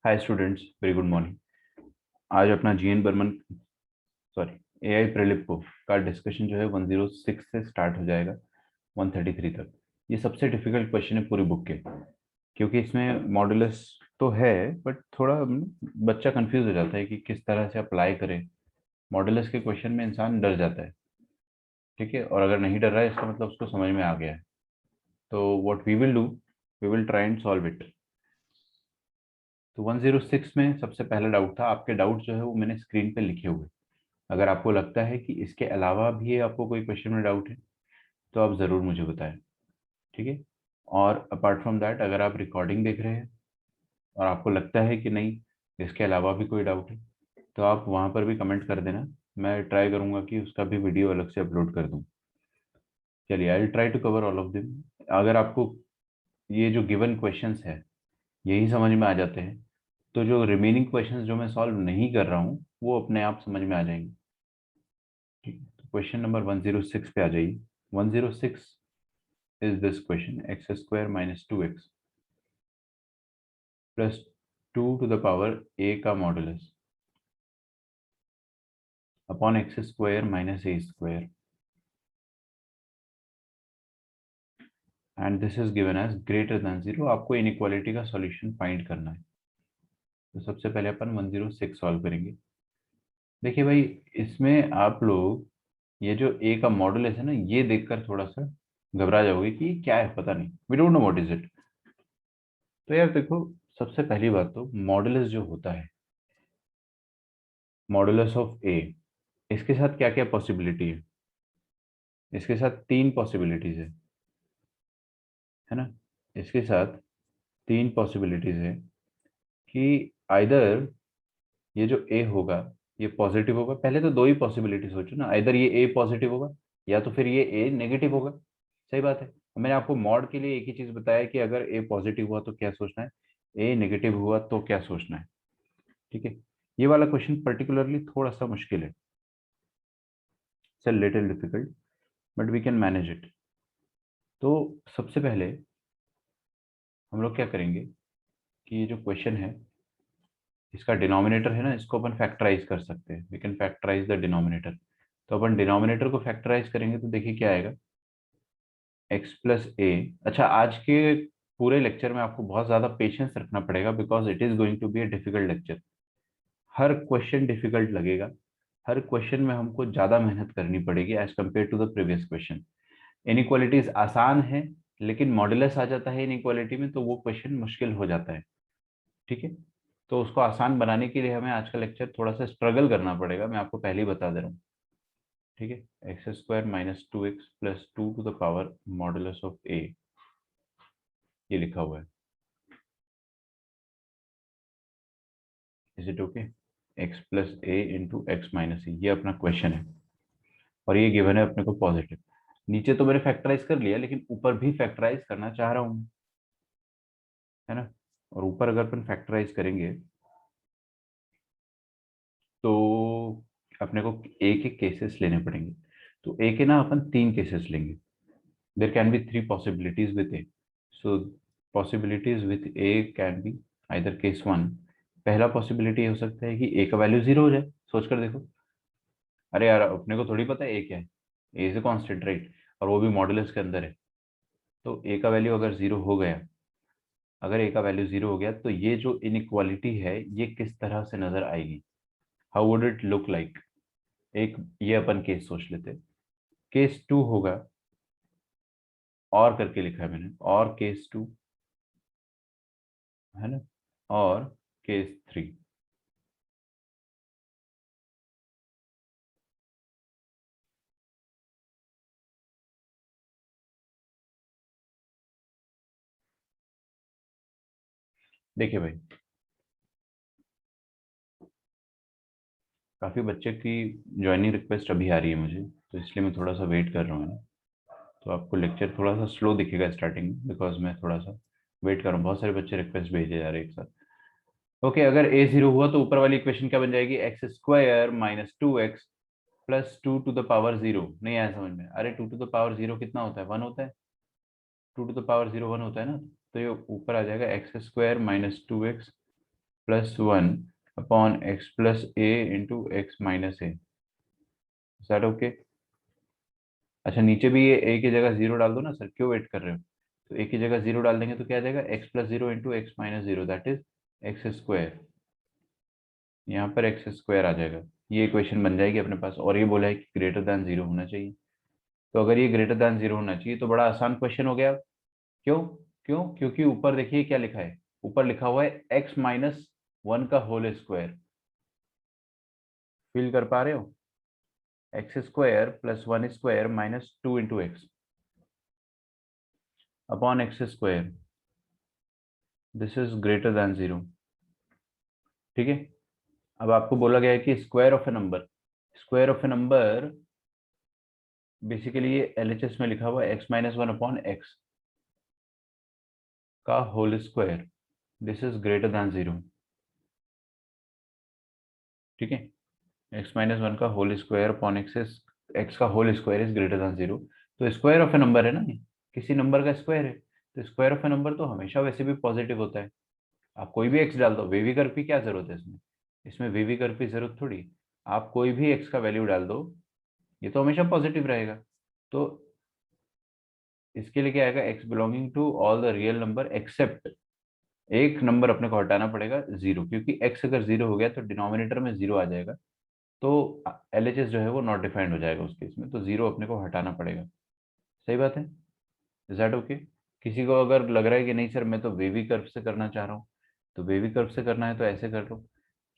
Hi students, very good morning. आज अपना GN Burman sorry AI प्रेलिप का डिस्कशन जो है 106 से स्टार्ट हो जाएगा 133 तक। ये सबसे डिफिकल्ट क्वेश्चन है पूरी बुक के, क्योंकि इसमें मॉडुलस तो है बट थोड़ा बच्चा कंफ्यूज हो जाता है कि किस तरह से अप्लाई करे। मॉडुलस के क्वेश्चन में इंसान डर जाता है, ठीक है, और अगर नहीं डर रहा है इसका मतलब उसको समझ में आ गया है। तो what we will do, we will try and solve it. तो 106 में सबसे पहला डाउट था। आपके डाउट जो है वो मैंने स्क्रीन पे लिखे हुए। अगर आपको लगता है कि इसके अलावा भी आपको कोई क्वेश्चन में डाउट है तो आप ज़रूर मुझे बताएं, ठीक है। और अपार्ट फ्रॉम दैट, अगर आप रिकॉर्डिंग देख रहे हैं और आपको लगता है कि नहीं इसके अलावा भी कोई डाउट है तो आप वहाँ पर भी कमेंट कर देना। मैं ट्राई करूँगा कि उसका भी वीडियो अलग से अपलोड कर दूँ। चलिए, I will try to cover all of them. अगर आपको ये जो गिवन क्वेश्चंस है यही समझ में आ जाते हैं तो जो रिमेनिंग क्वेश्चंस जो मैं सॉल्व नहीं कर रहा हूँ वो अपने आप समझ में आ जाएंगे, ठीक है। तो क्वेश्चन नंबर 106 पे आ जाइए। 106 is this question: x square minus 2x plus 2 to the power a का modulus upon x square minus a square and this is given as greater than zero. आपको इनइक्वालिटी का सॉल्यूशन फाइंड करना है। तो सबसे पहले अपन 106 सॉल्व करेंगे। देखिए भाई, इसमें आप लोग ये जो ए का मॉडुलस है ना, ये देखकर थोड़ा सा घबरा जाओगे कि क्या है, पता नहीं, we don't know what is it. तो यार देखो, सबसे पहली बात तो मॉडुलस जो होता है, मॉडुलस ऑफ ए, इसके साथ क्या क्या पॉसिबिलिटी है। इसके साथ तीन पॉसिबिलिटीज है ना। इसके साथ तीन पॉसिबिलिटीज है कि आइदर ये जो ए होगा ये पॉजिटिव होगा। पहले तो दो ही पॉसिबिलिटी सोचो ना, आइदर ये ए पॉजिटिव होगा या तो फिर ये ए नेगेटिव होगा। सही बात है। मैंने आपको मॉड के लिए एक ही चीज बताया कि अगर ए पॉजिटिव हुआ तो क्या सोचना है, ए नेगेटिव हुआ तो क्या सोचना है, ठीक है। ये वाला क्वेश्चन पर्टिकुलरली थोड़ा सा मुश्किल है, it's little difficult, but we can manage it. तो सबसे पहले हम लोग क्या करेंगे कि ये जो क्वेश्चन है इसका डिनोमिनेटर है ना, इसको अपन फैक्टराइज कर सकते हैं। We can factorise the denominator. तो अपन डिनोमिनेटर को फैक्टराइज करेंगे तो देखिए क्या आएगा, एक्स प्लस ए। अच्छा, आज के पूरे लेक्चर में आपको बहुत ज्यादा पेशेंस रखना पड़ेगा because it is going to be a difficult lecture. हर क्वेश्चन डिफिकल्ट लगेगा। हर क्वेश्चन में हमको ज्यादा मेहनत करनी पड़ेगी as compare to the previous question. Inequalities आसान है, लेकिन मॉडुलस आ जाता है इनइक्वालिटी में तो वो क्वेश्चन मुश्किल हो जाता है, ठीक है। तो उसको आसान बनाने के लिए हमें आज का लेक्चर थोड़ा सा स्ट्रगल करना पड़ेगा, मैं आपको पहले ही बता दे रहा हूँ, ठीक है। X square minus 2x plus 2 to the power modulus of a, ये लिखा हुआ है। Is it okay? X plus a into x minus a, ये अपना क्वेश्चन है और ये गिवन है अपने को पॉजिटिव। नीचे तो मैंने फैक्टराइज कर लिया लेकिन ऊपर भी फैक्टराइज करना चाह रहा हूँ, है ना। और ऊपर अगर अपन फैक्टराइज करेंगे तो अपने को एक एक केसेस लेने पड़ेंगे। तो ए के ना अपन तीन केसेस लेंगे। There can be three possibilities with A. So possibilities with A can be either case one. पहला पॉसिबिलिटी हो सकता है कि ए का वैल्यू जीरो हो जाए। सोच कर देखो, अरे यार अपने को थोड़ी पता है ए क्या है, ए इज ए कांस्टेंट राइट, और वो भी मॉडुलस के अंदर है। तो ए का वैल्यू अगर जीरो हो गया, अगर ए का वैल्यू जीरो हो गया तो ये जो इनइक्वालिटी है ये किस तरह से नजर आएगी, how would it look like. एक ये अपन केस सोच लेते हैं। केस टू होगा, और करके लिखा है मैंने, और केस टू, है ना, और केस थ्री। देखिए भाई, काफी बच्चे की ज्वाइनिंग रिक्वेस्ट अभी आ रही है मुझे, तो इसलिए मैं थोड़ा सा वेट कर रहा हूँ ना। तो आपको लेक्चर थोड़ा सा स्लो दिखेगा स्टार्टिंग में बिकॉज मैं थोड़ा सा वेट कर रहा हूँ। बहुत सारे बच्चे रिक्वेस्ट भेजे जा रहे हैं एक साथ। ओके, अगर ए जीरो हुआ तो ऊपर वाली इक्वेशन क्या बन जाएगी, x square minus 2x plus 2 to the power zero. नहीं आया समझ में? अरे 2 टू द पावर जीरो कितना होता है, वन होता है। 2 to the power zero one होता है ना। तो ये ऊपर आ जाएगा x square minus 2x +1 upon x plus a into x minus a. Sir okay. अच्छा नीचे भी ये a की जगह 0 डाल दो ना सर, क्यों वेट कर रहे हो? तो a की जगह 0 डाल देंगे तो क्या आ जाएगा, x+0 into x minus zero, that is x square. यहाँ पर एक्स स्क्वायर आ जाएगा। ये इक्वेशन बन जाएगी अपने पास, और ये बोला है कि ग्रेटर दैन जीरो होना चाहिए। तो अगर ये ग्रेटर दैन जीरो होना चाहिए तो बड़ा आसान क्वेश्चन हो गया। क्यों? क्यों? क्योंकि ऊपर देखिए क्या लिखा है, ऊपर लिखा हुआ है x-1 का होल स्क्वायर। फील कर पा रहे हो? X square plus 1 square minus 2 into x upon x square, this is greater than zero. ठीक है। अब आपको बोला गया है कि square of a number, square of a number basically ये एलएचएस में लिखा हुआ है x-1 अपॉन एक्स का whole square, this is greater than zero. ठीक है। x-1 का होल स्क्वायर अपॉन एक्स का whole square is greater than zero. तो स्क्वायर ऑफ ए नंबर है ना ये, किसी नंबर का स्क्वायर है, तो स्क्वायर ऑफ ए नंबर तो हमेशा वैसे भी पॉजिटिव होता है। आप कोई भी एक्स डाल दो, वेवी कर्व की क्या जरूरत है इसमें, इसमें वेवी कर्व की जरूरत थोड़ी। आप कोई भी एक्स का वैल्यू डाल दो, ये तो हमेशा पॉजिटिव रहेगा। तो इसके लिए क्या आएगा, x belonging to all the real number except, एक नंबर अपने को हटाना पड़ेगा जीरो, क्योंकि एक्स अगर जीरो हो गया तो डिनोमिनेटर में जीरो आ जाएगा, तो एलएचएस जो है वो नॉट डिफाइंड हो जाएगा उस केस में, तो जीरो अपने को हटाना पड़ेगा। सही बात है? Is that okay? किसी को अगर लग रहा है कि नहीं सर मैं तो वेवी कर्व से करना चाह रहा हूँ, तो वेवी कर्व से करना है तो ऐसे कर लो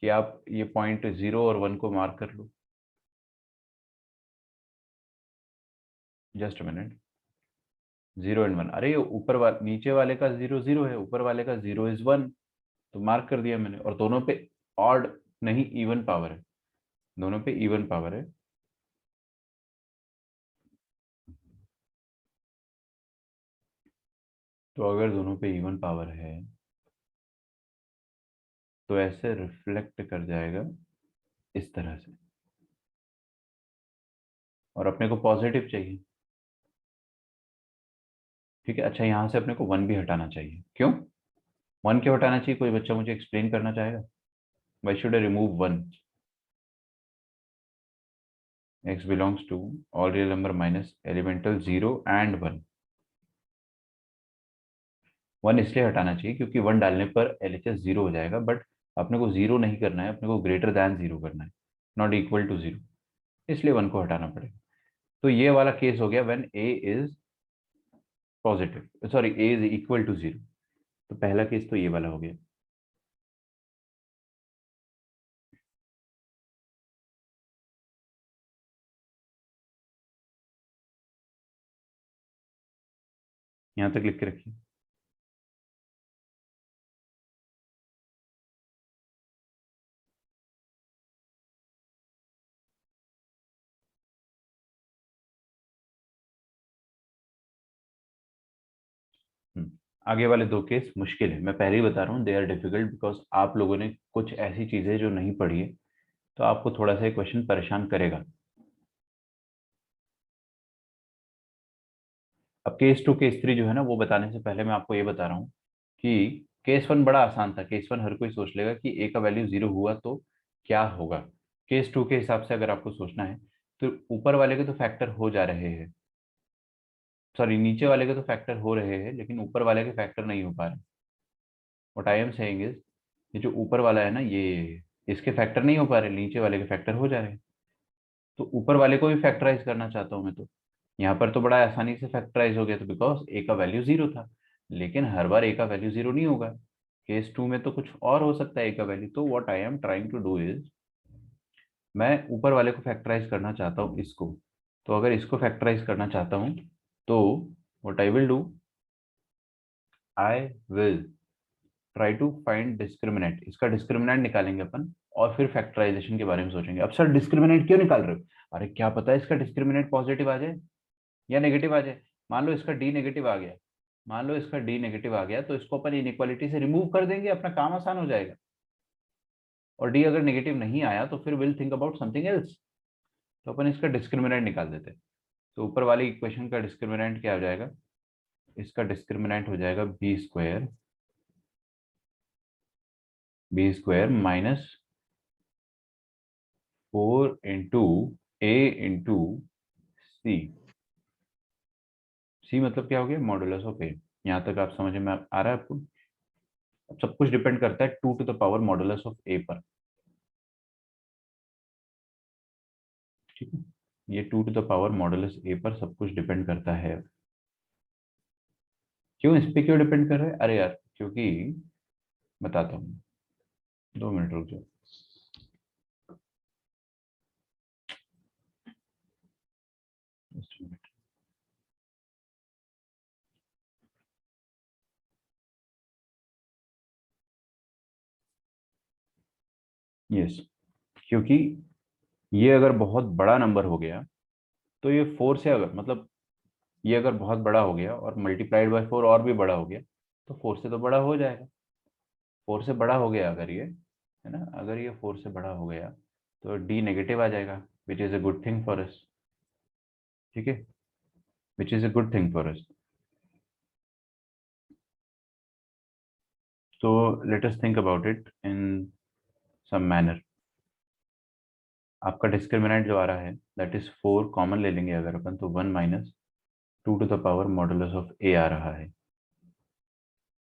कि आप ये पॉइंट 0 और 1 को मार्क कर लो। जस्ट मिनट, 0 एंड 1, अरे ये ऊपर वाले नीचे वाले का 0 0 है, ऊपर वाले का 0 इज 1, तो मार्क कर दिया मैंने। और दोनों पे ऑड नहीं इवन पावर है, दोनों पे इवन पावर है। तो अगर दोनों पे इवन पावर है तो ऐसे रिफ्लेक्ट कर जाएगा इस तरह से, और अपने को पॉजिटिव चाहिए। ठीक है। अच्छा यहाँ से अपने को 1 भी हटाना चाहिए, क्यों 1 क्यों हटाना चाहिए, कोई बच्चा मुझे एक्सप्लेन करना चाहेगा? Why should I remove 1? X belongs to all real number minus elemental 0 and 1। 1 इसलिए हटाना चाहिए क्योंकि 1 डालने पर एलएचएस जीरो हो जाएगा, बट अपने को जीरो नहीं करना है, अपने को ग्रेटर दैन जीरो करना है, नॉट इक्वल टू जीरो, इसलिए 1 को हटाना पड़ेगा। तो ये वाला केस हो गया when a is positive, sorry a is equal to zero. तो पहला केस तो ये वाला हो गया। यहाँ तक लिख के रखिए। आगे वाले दो केस मुश्किल है, मैं पहले ही बता रहा हूँ, दे आर डिफिकल्ट बिकॉज आप लोगों ने कुछ ऐसी चीजें जो नहीं पढ़ी है, तो आपको थोड़ा सा ये क्वेश्चन परेशान करेगा। अब केस टू केस थ्री जो है ना, वो बताने से पहले मैं आपको ये बता रहा हूँ कि केस वन बड़ा आसान था। केस वन हर कोई सोच लेगा कि ए का वैल्यू जीरो हुआ तो क्या होगा। केस टू के हिसाब से अगर आपको सोचना है, तो ऊपर वाले के तो फैक्टर हो जा रहे हैं, सॉरी नीचे वाले के तो फैक्टर हो रहे हैं, लेकिन ऊपर वाले के फैक्टर नहीं हो पा रहे। What I am saying is, ये जो ऊपर वाला है ना, ये इसके फैक्टर नहीं हो पा रहे, नीचे वाले के फैक्टर हो जा रहे हैं। तो ऊपर वाले को भी फैक्टराइज करना चाहता हूँ मैं, तो यहाँ पर तो बड़ा आसानी से फैक्टराइज हो गया, तो बिकॉज ए का वैल्यू जीरो था। लेकिन हर बार ए का वैल्यू जीरो नहीं होगा, केस टू में तो कुछ और हो सकता है ए का वैल्यू। तो what I am trying to do is, मैं ऊपर वाले को फैक्टराइज करना चाहता हूँ इसको। तो अगर इसको फैक्टराइज करना चाहता हूँ, तो what I will do, I will try to find discriminant, इसका डिस्क्रिमिनेंट निकालेंगे अपन, और फिर फैक्टराइजेशन के बारे में सोचेंगे। अब सर डिस्क्रिमिनेंट क्यों निकाल रहे हो? अरे क्या पता है इसका डिस्क्रिमिनेंट पॉजिटिव आ जाए या नेगेटिव आ जाए। मान लो इसका डी नेगेटिव आ गया, मान लो इसका डी नेगेटिव आ गया, तो इसको अपन इनइक्वालिटी से रिमूव कर देंगे, अपना काम आसान हो जाएगा। और डी अगर नेगेटिव नहीं आया तो फिर will think about something else, तो अपन इसका डिस्क्रिमिनेंट निकाल देते हैं। तो ऊपर वाली इक्वेशन का डिस्क्रिमिनेंट क्या हो जाएगा, इसका डिस्क्रिमिनेंट हो जाएगा b square b square minus 4 into a into c मतलब क्या हो गया, मॉडुलस ऑफ ए। यहाँ तक आप समझ में आ रहा है आपको। अब सब कुछ डिपेंड करता है 2 to the power modulus of a पर। ठीक है, ये 2 to the power modulus a पर सब कुछ डिपेंड करता है। क्यों, इस पे क्यों डिपेंड कर रहा है? अरे यार क्योंकि बताता हूँ, 2 मिनट रुक जाओ। Just a minute. यस, क्योंकि ये अगर बहुत बड़ा नंबर हो गया तो ये 4 से, अगर मतलब ये अगर बहुत बड़ा हो गया और मल्टीप्लाइड बाय 4 और भी बड़ा हो गया तो 4 से तो बड़ा हो जाएगा। 4 से बड़ा हो गया अगर ये, है ना, अगर ये 4 से बड़ा हो गया तो डी नेगेटिव आ जाएगा, which is a good thing for us. ठीक है, which is a good thing for us. तो let us think about it in some manner. आपका डिस्क्रिमिनेंट जो आ रहा है दैट इज 4, कॉमन ले लेंगे अगर अपन तो 1 minus 2 to the power modulus of a आ रहा है।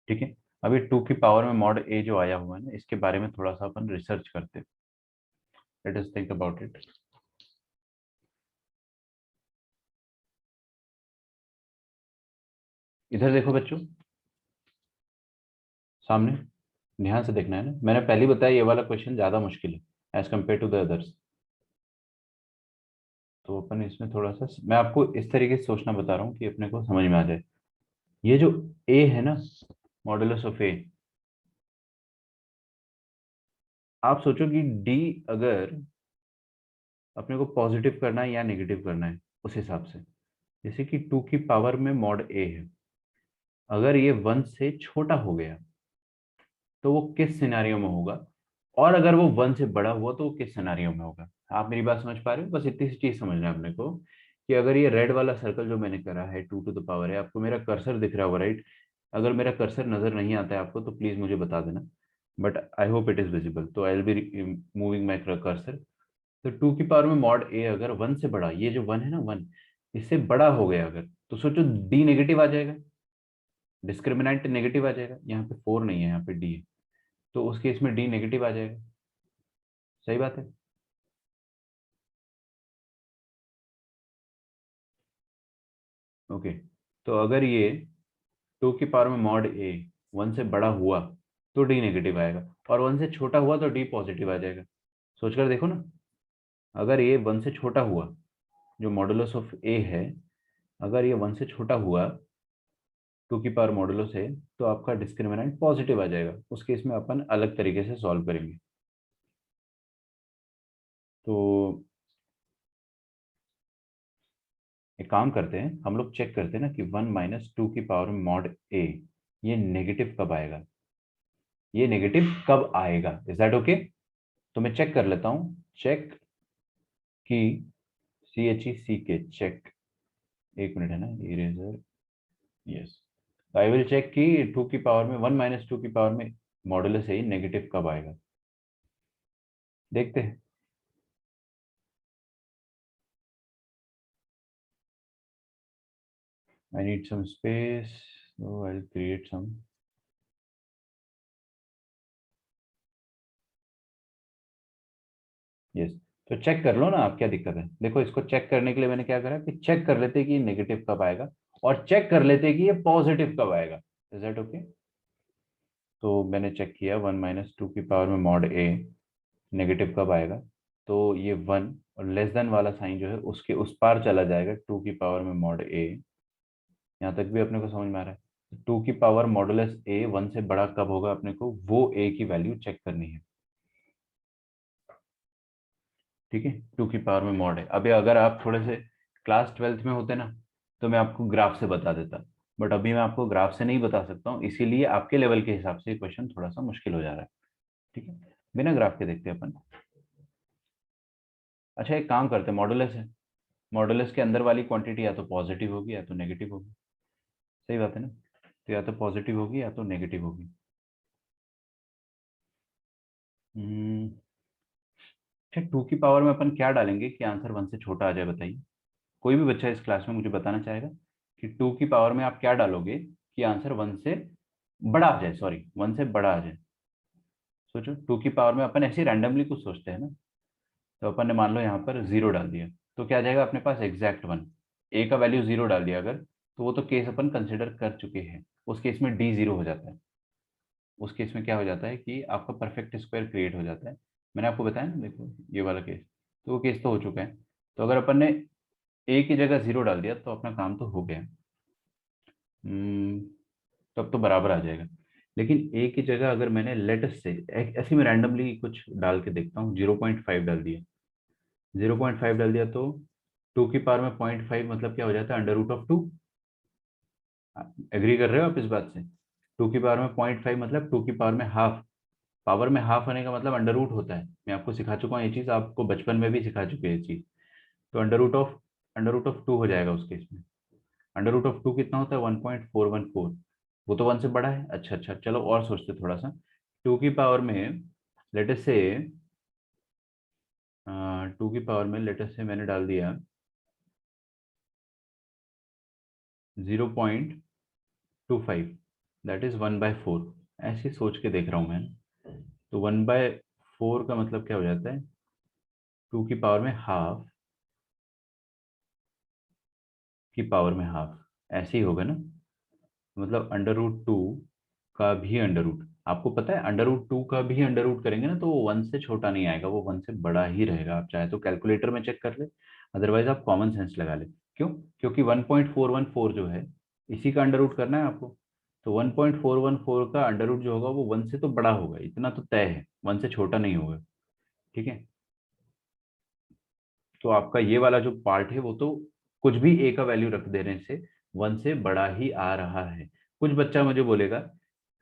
ठीक है, अभी 2 की पावर में मॉड ए जो आया हुआ है ना, इसके बारे में थोड़ा सा अपन रिसर्च करते हैं। Late us think about it. इधर देखो बच्चों, सामने ध्यान से देखना है ना, मैंने पहले ही बताया ये वाला क्वेश्चन ज्यादा मुश्किल है as compare to the others. तो अपन इसमें थोड़ा सा, मैं आपको इस तरीके से सोचना बता रहा हूँ कि अपने को समझ में आ जाए। ये जो ए है ना, मॉडुलस ऑफ ए, आप सोचो कि डी अगर अपने को पॉजिटिव करना है या नेगेटिव करना है, उस हिसाब से। जैसे कि 2 की पावर में मॉड ए है, अगर ये 1 से छोटा हो गया तो वो किस सिनारियो में होगा, और अगर वो 1 से बड़ा हुआ तो वो किस सिनारियो में होगा। आप मेरी बात समझ पा रहे हो? बस इतनी सी चीज समझना है अपने को कि अगर ये रेड वाला सर्कल जो मैंने करा है 2 टू द पावर है, आपको मेरा कर्सर दिख रहा होगा राइट? अगर मेरा कर्सर नजर नहीं आता है आपको तो प्लीज मुझे बता देना, but I hope it is visible. तो I will be moving my cursor. तो 2 की पावर में मॉड ए अगर 1 से बड़ा, ये जो 1 है ना, 1 इससे बड़ा हो गया अगर, तो सोचो डी नेगेटिव आ जाएगा, डिस्क्रिमिनेंट नेगेटिव आ जाएगा। यहाँ पे 4 नहीं है, यहाँ पे डी है, तो उस केस में डी नेगेटिव आ जाएगा। सही बात है। ओके, तो अगर ये 2 की पावर में मॉड ए 1 से बड़ा हुआ तो डी नेगेटिव आएगा, और 1 से छोटा हुआ तो डी पॉजिटिव आ जाएगा। सोचकर देखो ना, अगर ये 1 से छोटा हुआ, जो मॉडुलस ऑफ ए है, अगर ये 1 से छोटा हुआ 2 की पावर मॉडुलस है, तो आपका डिस्क्रिमिनेंट पॉजिटिव आ जाएगा। उस केस में अपन अलग तरीके से सॉल्व करेंगे। तो एक काम करते हैं, हम लोग चेक करते हैं ना कि 1 - 2 की पावर में मॉड ए, ये नेगेटिव कब आएगा, ये नेगेटिव कब आएगा। Is that okay? तो मैं चेक कर लेता हूँ, चेक की, CHECK, चेक। एक मिनट है ना, eraser. Yes, I will check कि 2 की पावर में 1 - 2 की पावर में मॉडुलस है नेगेटिव कब आएगा। देखते हैं। I need some space, so I'll create some। Yes, तो चेक कर लो ना, आप क्या दिक्कत है। देखो, इसको चेक करने के लिए मैंने क्या करा कि चेक कर लेते कि नेगेटिव कब आएगा, और चेक कर लेते कि ये पॉजिटिव कब आएगा। Is that okay? तो मैंने चेक किया 1 - 2 की पावर में मॉड ए नेगेटिव कब आएगा। तो ये 1 और लेस देन वाला साइन जो है उसके उस पार चला जाएगा 2 की पावर में मॉड ए। यहाँ तक भी अपने को समझ में आ रहा है? 2 की पावर मॉडुलस ए 1 से बड़ा कब होगा, अपने को वो ए की वैल्यू चेक करनी है। ठीक है, 2 की पावर में मॉड है। अभी अगर आप थोड़े से क्लास 12th में होते ना, तो मैं आपको ग्राफ से बता देता, बट अभी मैं आपको ग्राफ से नहीं बता सकता हूँ, इसीलिए आपके लेवल के हिसाब से क्वेश्चन थोड़ा सा मुश्किल हो जा रहा है। ठीक है, बिना ग्राफ के देखते हैं अपन। अच्छा, एक काम करते हैं, मॉडुलस है, मॉडुलस के अंदर वाली क्वांटिटी या तो पॉजिटिव होगी या तो नेगेटिव होगी। सही बात है ना? तो या तो पॉजिटिव होगी या तो नेगेटिव होगी। अच्छा, 2 की पावर में अपन क्या डालेंगे कि आंसर 1 से छोटा आ जाए, बताइए। कोई भी बच्चा इस क्लास में मुझे बताना चाहेगा कि 2 की पावर में आप क्या डालोगे कि आंसर 1 से बड़ा आ जाए, सॉरी 1 से बड़ा आ जाए। सोचो, 2 की पावर में अपन ऐसे रैंडमली कुछ सोचते हैं ना। तो अपन ने मान लो यहाँ पर 0 डाल दिया, तो क्या आ जाएगा अपने पास एग्जैक्ट 1। ए का वैल्यू 0 डाल दिया अगर, तो वो तो केस अपन कंसिडर कर चुके हैं। उस केस में डी 0 हो जाता है। उस केस में क्या हो जाता है कि आपका परफेक्ट स्क्वायर क्रिएट हो जाता है। मैंने आपको बताया ना, देखो ये वाला केस, तो वो केस तो हो चुका है। तो अगर अपन ने ए की जगह 0 डाल दिया तो अपना काम तो हो गया। तब तो बराबर आ जाएगा। लेकिन ए की जगह अगर मैंने लेटेस्ट से ऐसे में रैंडमली कुछ डाल के देखता हूँ, 0.5 डाल दिया, 0.5 डाल दिया तो 2 की पावर में 0.5 मतलब क्या हो जाता है, अंडर रूट ऑफ 2। एग्री कर रहे हो आप इस बात से? 2 की पावर में 0.5 मतलब 2 की पावर में हाफ। पावर में हाफ होने का मतलब अंडर रूट होता है। मैं आपको सिखा चुका हूँ ये चीज़, आपको बचपन में भी सिखा चुके हैं ये चीज़। तो अंडर रूट ऑफ 2 हो जाएगा उस केस में। अंडर रूट ऑफ 2 कितना होता है, 1.414। वो तो 1 से बड़ा है। अच्छा अच्छा, चलो और सोचते थोड़ा सा। 2 की पावर में लेटेस्ट से 2 की पावर में लेटेस्ट से मैंने डाल दिया 0.25, दैट इज 1/4। ऐसे सोच के देख रहा हूँ मैं। तो 1/4 का मतलब क्या हो जाता है, 2 की पावर में हाफ की पावर में हाफ, ऐसे ही होगा ना। मतलब अंडर रूट 2 का भी अंडर रूट, आपको पता है अंडर रूट 2 का भी अंडर रूट करेंगे ना तो वो 1 से छोटा नहीं आएगा, वो 1 से बड़ा ही रहेगा। आप चाहे तो कैलकुलेटर में चेक कर ले, अदरवाइज आप कॉमन सेंस लगा ले। क्यों? क्योंकि 1.414 जो है, इसी का अंडर रूट करना है आपको। तो 1.414 का अंडर रूट जो होगा वो 1 से तो बड़ा होगा, इतना तो तय है, 1 से छोटा नहीं होगा। ठीक है। तो आपका ये वाला जो पार्ट है वो तो कुछ भी ए का वैल्यू रख देने से 1 से बड़ा ही आ रहा है। कुछ बच्चा मुझे बोलेगा,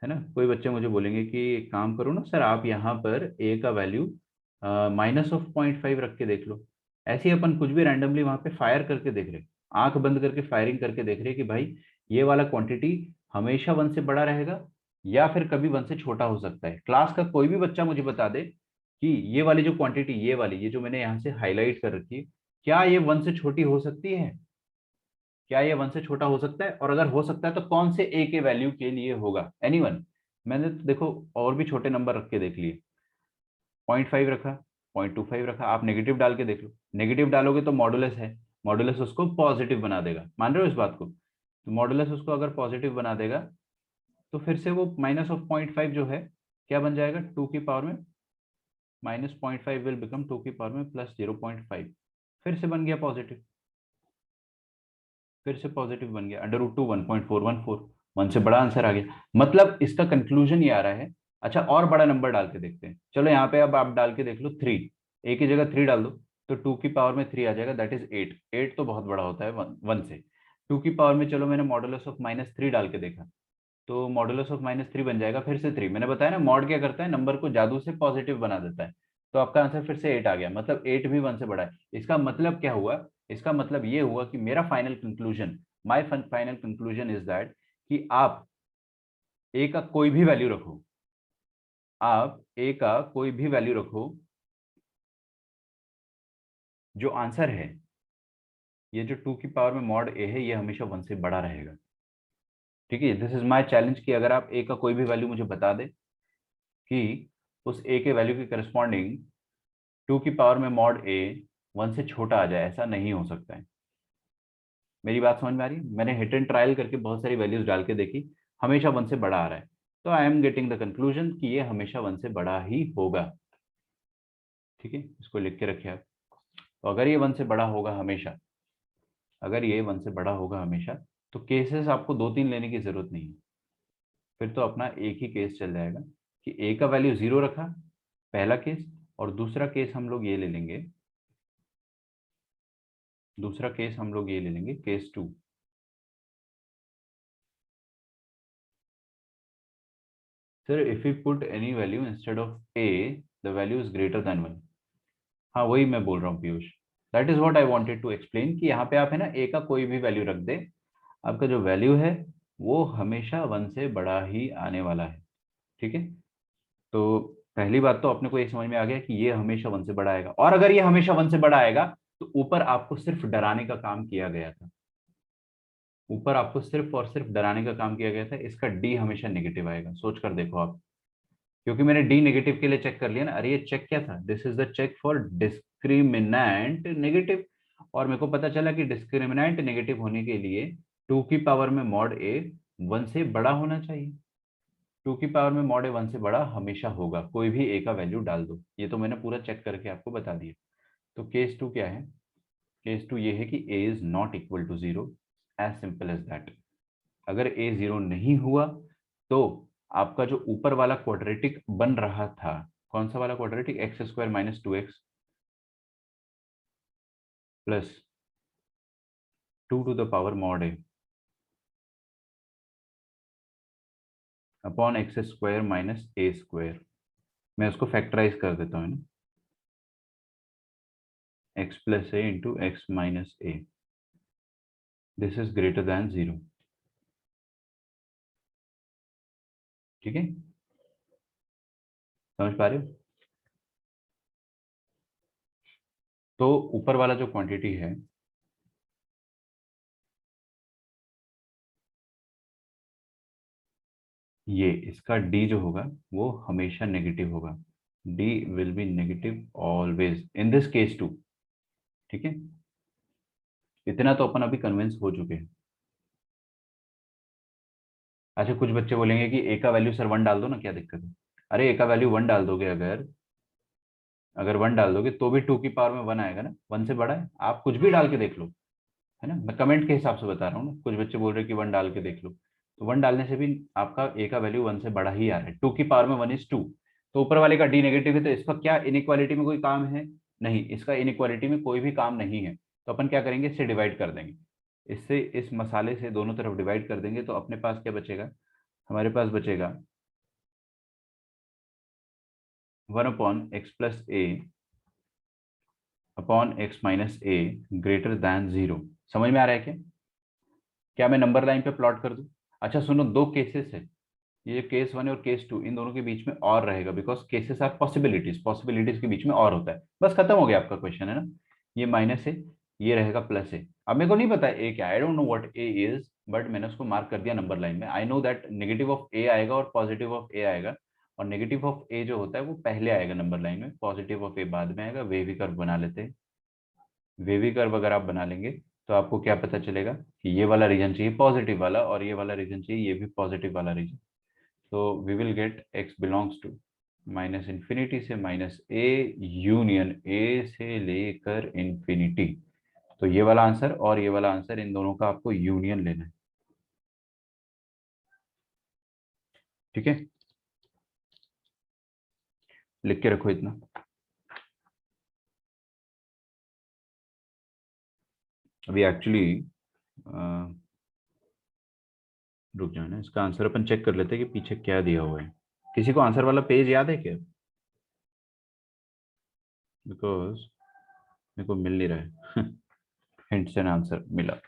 है ना, कोई बच्चे मुझे बोलेंगे कि एक काम करो ना सर, आप यहाँ पर ए का वैल्यू -0.5 रख के देख लो। ऐसे ही अपन कुछ भी रैंडमली वहां पे फायर करके देख रहे, आंख बंद करके फायरिंग करके देख रहे कि भाई ये वाला क्वांटिटी हमेशा 1 से बड़ा रहेगा या फिर कभी 1 से छोटा हो सकता है। क्लास का कोई भी बच्चा मुझे बता दे कि ये वाली जो क्वांटिटी, ये वाली, ये जो मैंने यहाँ से हाईलाइट कर रखी है, क्या ये 1 से छोटी हो सकती है? क्या ये 1 से छोटा हो सकता है? और अगर हो सकता है तो कौन से ए के वैल्यू के लिए होगा? एनीवन? मैंने तो देखो और भी छोटे नंबर रख के देख लिए। 0.5 रखा, 0.25 रखा, आप नेगेटिव डाल के देख लो। नेगेटिव डालोगे तो मॉडुलस है, मॉडुलस उसको पॉजिटिव बना देगा। मान रहे हो इस बात को? तो मॉडुलस उसको अगर पॉजिटिव बना देगा तो फिर से वो -0.5 जो है क्या बन जाएगा, 2 की पावर में -0.5 विल बिकम 2 की पावर में +0.5। फिर से बन गया पॉजिटिव, फिर से पॉजिटिव बन गया। अंडर रूट 2 1.414, 1 से बड़ा आंसर आ गया। मतलब इसका कंक्लूजन ये आ रहा है। अच्छा, और बड़ा नंबर डाल के देखते हैं। चलो यहाँ पे अब आप डाल के देख लो 3, ए की जगह 3 डाल दो, तो 2 की पावर में 3 आ जाएगा, दैट इज 8। 8 तो बहुत बड़ा होता है 1 से। 2 की पावर में चलो मैंने मॉडुलस ऑफ -3 डाल के देखा, तो मॉडुलस ऑफ -3 बन जाएगा फिर से 3। मैंने बताया ना, मॉड क्या करता है, नंबर को जादू से पॉजिटिव बना देता है। तो आपका आंसर फिर से 8 आ गया, मतलब 8 भी 1 से बड़ा है। इसका मतलब क्या हुआ? इसका मतलब ये हुआ कि मेरा final conclusion, my final conclusion is that कि आप ए का कोई भी वैल्यू रखो, आप ए का कोई भी वैल्यू रखो, जो आंसर है, ये जो 2 की पावर में मॉड ए है, ये हमेशा 1 से बड़ा रहेगा। ठीक है, दिस इज माय चैलेंज कि अगर आप ए का कोई भी वैल्यू मुझे बता दे कि उस ए के वैल्यू के करस्पॉन्डिंग 2 की पावर में मॉड ए 1 से छोटा आ जाए, ऐसा नहीं हो सकता है। मेरी बात समझ में आ रही है? मैंने हिट एंड ट्रायल करके बहुत सारी वैल्यूज डाल के देखी, हमेशा 1 से बड़ा आ रहा है। तो I am getting the conclusion कि ये हमेशा 1 से बड़ा ही होगा। ठीक है, इसको लिख के रखिए आप। तो अगर ये 1 से बड़ा होगा हमेशा, अगर ये 1 से बड़ा होगा हमेशा, तो केसेस आपको 2-3 लेने की जरूरत नहीं है। फिर तो अपना एक ही केस चल जाएगा कि ए का वैल्यू 0 रखा, पहला केस। और दूसरा केस हम लोग ये ले लेंगे, दूसरा केस हम लोग ये ले लेंगे, case 2। Sir if you put any value instead of a, the value is greater than 1। हाँ वही मैं बोल रहा हूँ Piyush, that is what I wanted to explain कि यहाँ पे आप है ना ए का कोई भी वैल्यू रख दे, आपका जो वैल्यू है वो हमेशा 1 से बड़ा ही आने वाला है। ठीक है। तो पहली बात तो अपने को ये समझ में आ गया कि ये हमेशा 1 से बड़ा आएगा, और अगर ये हमेशा 1 से बड़ा आएगा तो ऊपर आपको सिर्फ डराने का काम किया गया था, ऊपर आपको सिर्फ और सिर्फ डराने का काम किया गया था। इसका डी हमेशा नेगेटिव आएगा, सोच कर देखो आप, क्योंकि मैंने डी नेगेटिव के लिए चेक कर लिया ना। अरे ये चेक क्या था, this is the check for discriminant negative, और मेरे को पता चला कि डिस्क्रिमिनेंट नेगेटिव होने के लिए 2 की पावर में मॉड ए 1 से बड़ा होना चाहिए। 2 की पावर में मॉड ए 1 से बड़ा हमेशा होगा, कोई भी ए का वैल्यू डाल दो, ये तो मैंने पूरा चेक करके आपको बता दिया। तो केस 2 क्या है, केस 2 ये है कि a is not equal to zero, as simple as that. अगर ए जीरो नहीं हुआ तो आपका जो ऊपर वाला क्वाड्रेटिक बन रहा था, कौन सा वाला quadratic, x square minus 2x plus 2 to the power mod a upon x square minus a square, मैं उसको फैक्टराइज कर देता हूँ ना, x plus a into x minus a, this is greater than zero. ठीक है, समझ पा रहे हो? तो ऊपर वाला जो क्वांटिटी है, ये इसका डी जो होगा वो हमेशा नेगेटिव होगा, D will be negative always in this case too. ठीक है, इतना तो अपन अभी कन्विंस हो चुके हैं। अच्छा, कुछ बच्चे बोलेंगे कि ए का वैल्यू सर 1 डाल दो ना, क्या दिक्कत है? अरे ए का वैल्यू 1 डाल दोगे, अगर अगर 1 डाल दोगे तो भी 2 की पावर में 1 आएगा ना, 1 से बड़ा है, आप कुछ भी डाल के देख लो, है ना, मैं कमेंट के हिसाब से बता रहा हूँ ना। कुछ बच्चे बोल रहे हैं कि 1 डाल के देख लो, तो 1 डालने से भी आपका ए का वैल्यू 1 से बड़ा ही आ रहा है, 2 की पावर में 1 इज 2। तो ऊपर वाले का डी नेगेटिव है, तो इसका क्या इनइक्वालिटी में कोई काम है? नहीं, इसका इनइक्वालिटी में कोई भी काम नहीं है। तो अपन क्या करेंगे, इससे डिवाइड कर देंगे, इससे इस मसाले से दोनों तरफ डिवाइड कर देंगे, तो अपने पास क्या बचेगा, हमारे पास बचेगा 1 अपॉन एक्स प्लस ए अपॉन एक्स माइनस ए ग्रेटर दैन जीरो। समझ में आ रहा है क्या? क्या मैं नंबर लाइन पे प्लॉट कर दूं? अच्छा सुनो, दो केसेस है, ये केस 1 और केस 2, इन दोनों के बीच में और रहेगा, because cases are possibilities, possibilities के बीच में और होता है। बस खत्म हो गया आपका क्वेश्चन, है ना। ये माइनस है, ये रहेगा प्लस है। अब मेरे को नहीं पता ए क्या, I don't know what a is, but मैंने उसको मार्क कर दिया नंबर लाइन में। I know that negative of a आएगा और पॉजिटिव ऑफ ए आएगा, और नेगेटिव ऑफ ए जो होता है वो पहले आएगा नंबर लाइन में, पॉजिटिव ऑफ ए बाद में आएगा। वेवी कर्व बना लेते हैं, वेवी कर्व अगर आप बना लेंगे तो आपको क्या पता चलेगा कि ये वाला रीजन चाहिए पॉजिटिव वाला, और ये वाला रीजन चाहिए ये भी पॉजिटिव वाला रीजन। तो we will get x belongs to minus infinity से माइनस ए यूनियन ए से लेकर इंफिनिटी। तो ये वाला आंसर और ये वाला आंसर, इन दोनों का आपको यूनियन लेना है। ठीक है, लिख के रखो इतना। अभी एक्चुअली रुक जाना, इसका आंसर अपन चेक कर लेते हैं कि पीछे क्या दिया हुआ है। किसी को आंसर वाला पेज याद है क्या? बिकॉज मेरे को मिल नहीं रहा है। हिंट से आंसर मिला।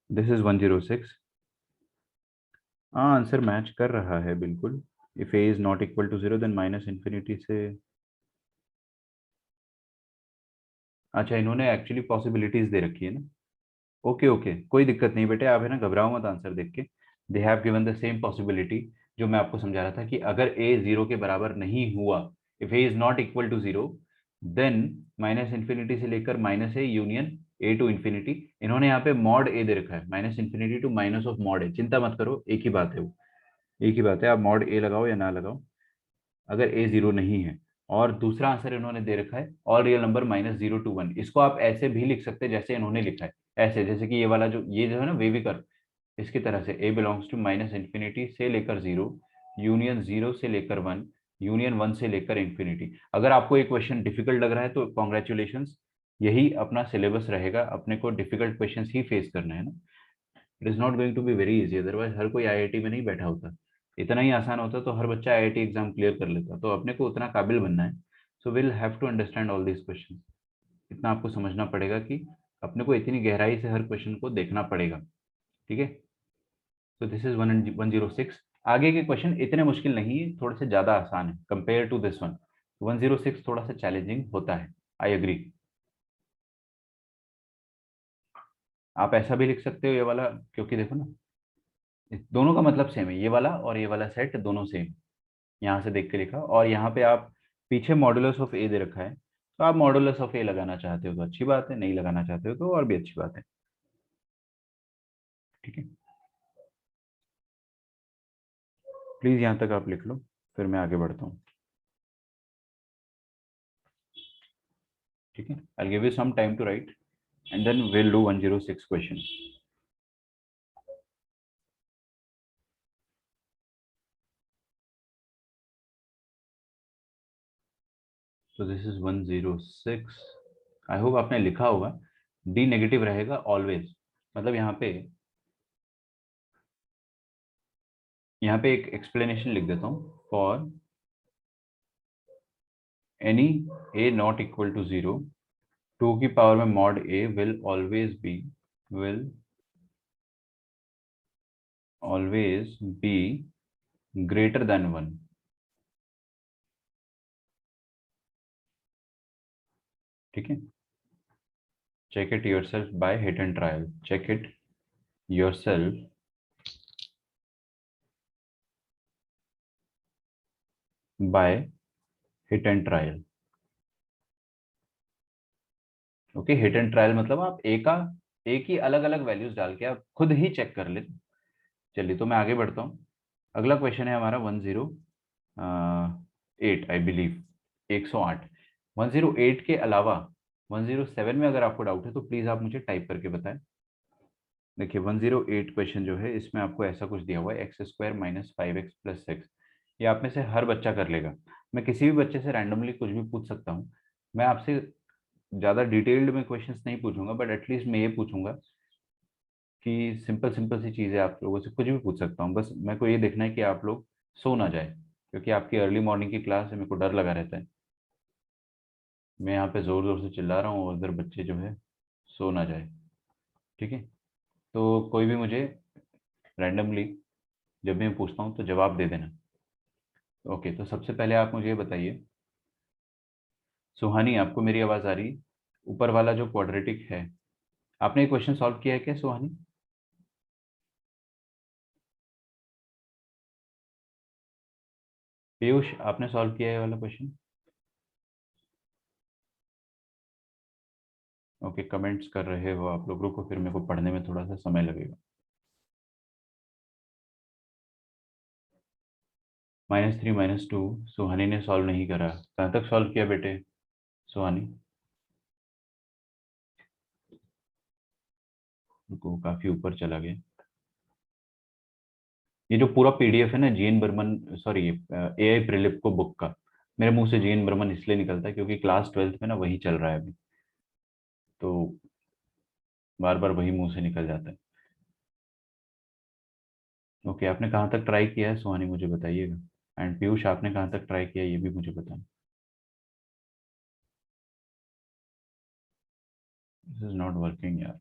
This is 106। हाँ, आंसर मैच कर रहा है बिल्कुल। If a is not equal to zero then minus infinity से। अच्छा, इन्होंने एक्चुअली पॉसिबिलिटीज दे रखी है ना। ओके ओके, कोई दिक्कत नहीं बेटे, आप है ना घबराओ मत आंसर देख के। They have given the same possibility जो मैं आपको समझा रहा था, कि अगर ए जीरो के बराबर नहीं हुआ, if a is not equal to zero, then minus infinity से लेकर minus a union a to infinity. इन्होंने यहाँ पे मॉड ए दे रखा है, minus infinity to minus of mod a. चिंता मत करो, एक ही बात है वो, एक ही बात है, आप मॉड ए लगाओ या ना लगाओ, अगर ए जीरो नहीं है। और दूसरा आंसर इन्होंने दे रखा है all real number minus 0 to 1। इसको आप ऐसे भी लिख सकते हैं जैसे इन्होंने लिखा है, ऐसे जैसे कि ये वाला जो, ये जो है ना वेवी कर्व, इसकी तरह से ए बिलोंग्स टू माइनस इंफिनिटी से लेकर जीरो, यूनियन जीरो से लेकर 1, यूनियन 1 से लेकर इंफिनिटी। अगर आपको एक क्वेश्चन डिफिकल्ट लग रहा है तो कॉन्ग्रेचुलेशन, यही अपना सिलेबस रहेगा, अपने को डिफिकल्ट क्वेश्चन ही फेस करना है ना। It is not going to be very easy, otherwise हर कोई आईआईटी में नहीं बैठा होता। इतना ही आसान होता तो हर बच्चा आईआईटी एग्जाम क्लियर कर लेता, तो अपने को उतना काबिल बनना है। So will have to understand all this question. इतना आपको समझना पड़ेगा कि अपने को इतनी गहराई से हर क्वेश्चन को देखना पड़ेगा, ठीक है। तो दिस इज 106। आगे के क्वेश्चन इतने मुश्किल नहीं है, थोड़े से ज्यादा आसान है कंपेयर टू दिस वन। 106 थोड़ा सा चैलेंजिंग होता है, आई एग्री। आप ऐसा भी लिख सकते हो ये वाला, क्योंकि देखो ना दोनों का मतलब सेम है, ये वाला और ये वाला सेट दोनों सेम। यहाँ से देख के लिखा, और यहाँ पे आप पीछे मॉडुलस ऑफ ए दे रखा है, तो आप मॉडुलस ऑफ ए लगाना चाहते हो तो अच्छी बात है, नहीं लगाना चाहते हो तो और भी अच्छी बात है, ठीक है। प्लीज यहाँ तक आप लिख लो, फिर मैं आगे बढ़ता हूँ, ठीक है। I give you some time to write and then will do 106 question. तो दिस इज 106। आई होप आपने लिखा होगा। डी नेगेटिव रहेगा ऑलवेज, मतलब यहाँ पे एक एक्सप्लेनेशन लिख देता हूँ। For any a not equal to 0, 2 की पावर में mod a will always be greater than 1। ठीक है, check it yourself by hit and trial, check it yourself by hit and trial. Okay, hit and trial मतलब आप एक ही अलग अलग values डाल के आप खुद ही चेक कर ले। चलिए, तो मैं आगे बढ़ता हूँ। अगला क्वेश्चन है हमारा 108, आई बिलीव, 108। 108 के अलावा 107 में अगर आपको डाउट है तो प्लीज आप मुझे टाइप करके बताएं। देखिए 108 क्वेश्चन जो है, इसमें आपको ऐसा कुछ दिया हुआ है, x² - 5x + 6। ये आप में से हर बच्चा कर लेगा। मैं किसी भी बच्चे से रैंडमली कुछ भी पूछ सकता हूँ। मैं आपसे ज़्यादा डिटेल्ड में क्वेश्चंस नहीं पूछूंगा, बट एटलीस्ट मैं ये पूछूंगा कि सिंपल सिंपल सी चीज़ें आप लोगों से कुछ भी पूछ सकता हूँ। बस मेरे को ये देखना है कि आप लोग सो ना जाए, क्योंकि आपकी अर्ली मॉर्निंग की क्लास है, मेरे को डर लगा रहता है। मैं यहाँ पे ज़ोर ज़ोर से चिल्ला रहा हूँ और उधर बच्चे जो है सो ना जाए, ठीक है। तो कोई भी मुझे रैंडमली जब भी मैं पूछता हूँ तो जवाब दे देना। ओके, तो सबसे पहले आप मुझे ये बताइए, सुहानी आपको मेरी आवाज़ आ रही है? ऊपर वाला जो क्वाड्रेटिक है, आपने ये क्वेश्चन सॉल्व किया है क्या सुहानी? पीयूष, आपने सॉल्व किया है ये वाला क्वेश्चन? ओके, कमेंट्स कर रहे हो आप लोग, रुको फिर मेरे को पढ़ने में थोड़ा सा समय लगेगा। -3 - 2 सुहानी ने सॉल्व नहीं करा, कहाँ तक सॉल्व किया बेटे सुहानी? रुको, काफी ऊपर चला गया। ये जो पूरा पीडीएफ है ना जीएन बर्मन, सॉरी एआई प्रिलिप को बुक का, मेरे मुंह से जीएन बर्मन इसलिए निकलता है क्योंकि क्लास 12th में ना वही चल रहा है अभी, तो बार बार वही मुंह से निकल जाता है। ओके, आपने कहाँ तक ट्राई किया है सुहानी, मुझे बताइएगा। एंड पीयूष, आपने कहाँ तक ट्राई किया है ये भी मुझे बताएं। दिस इज नॉट वर्किंग यार।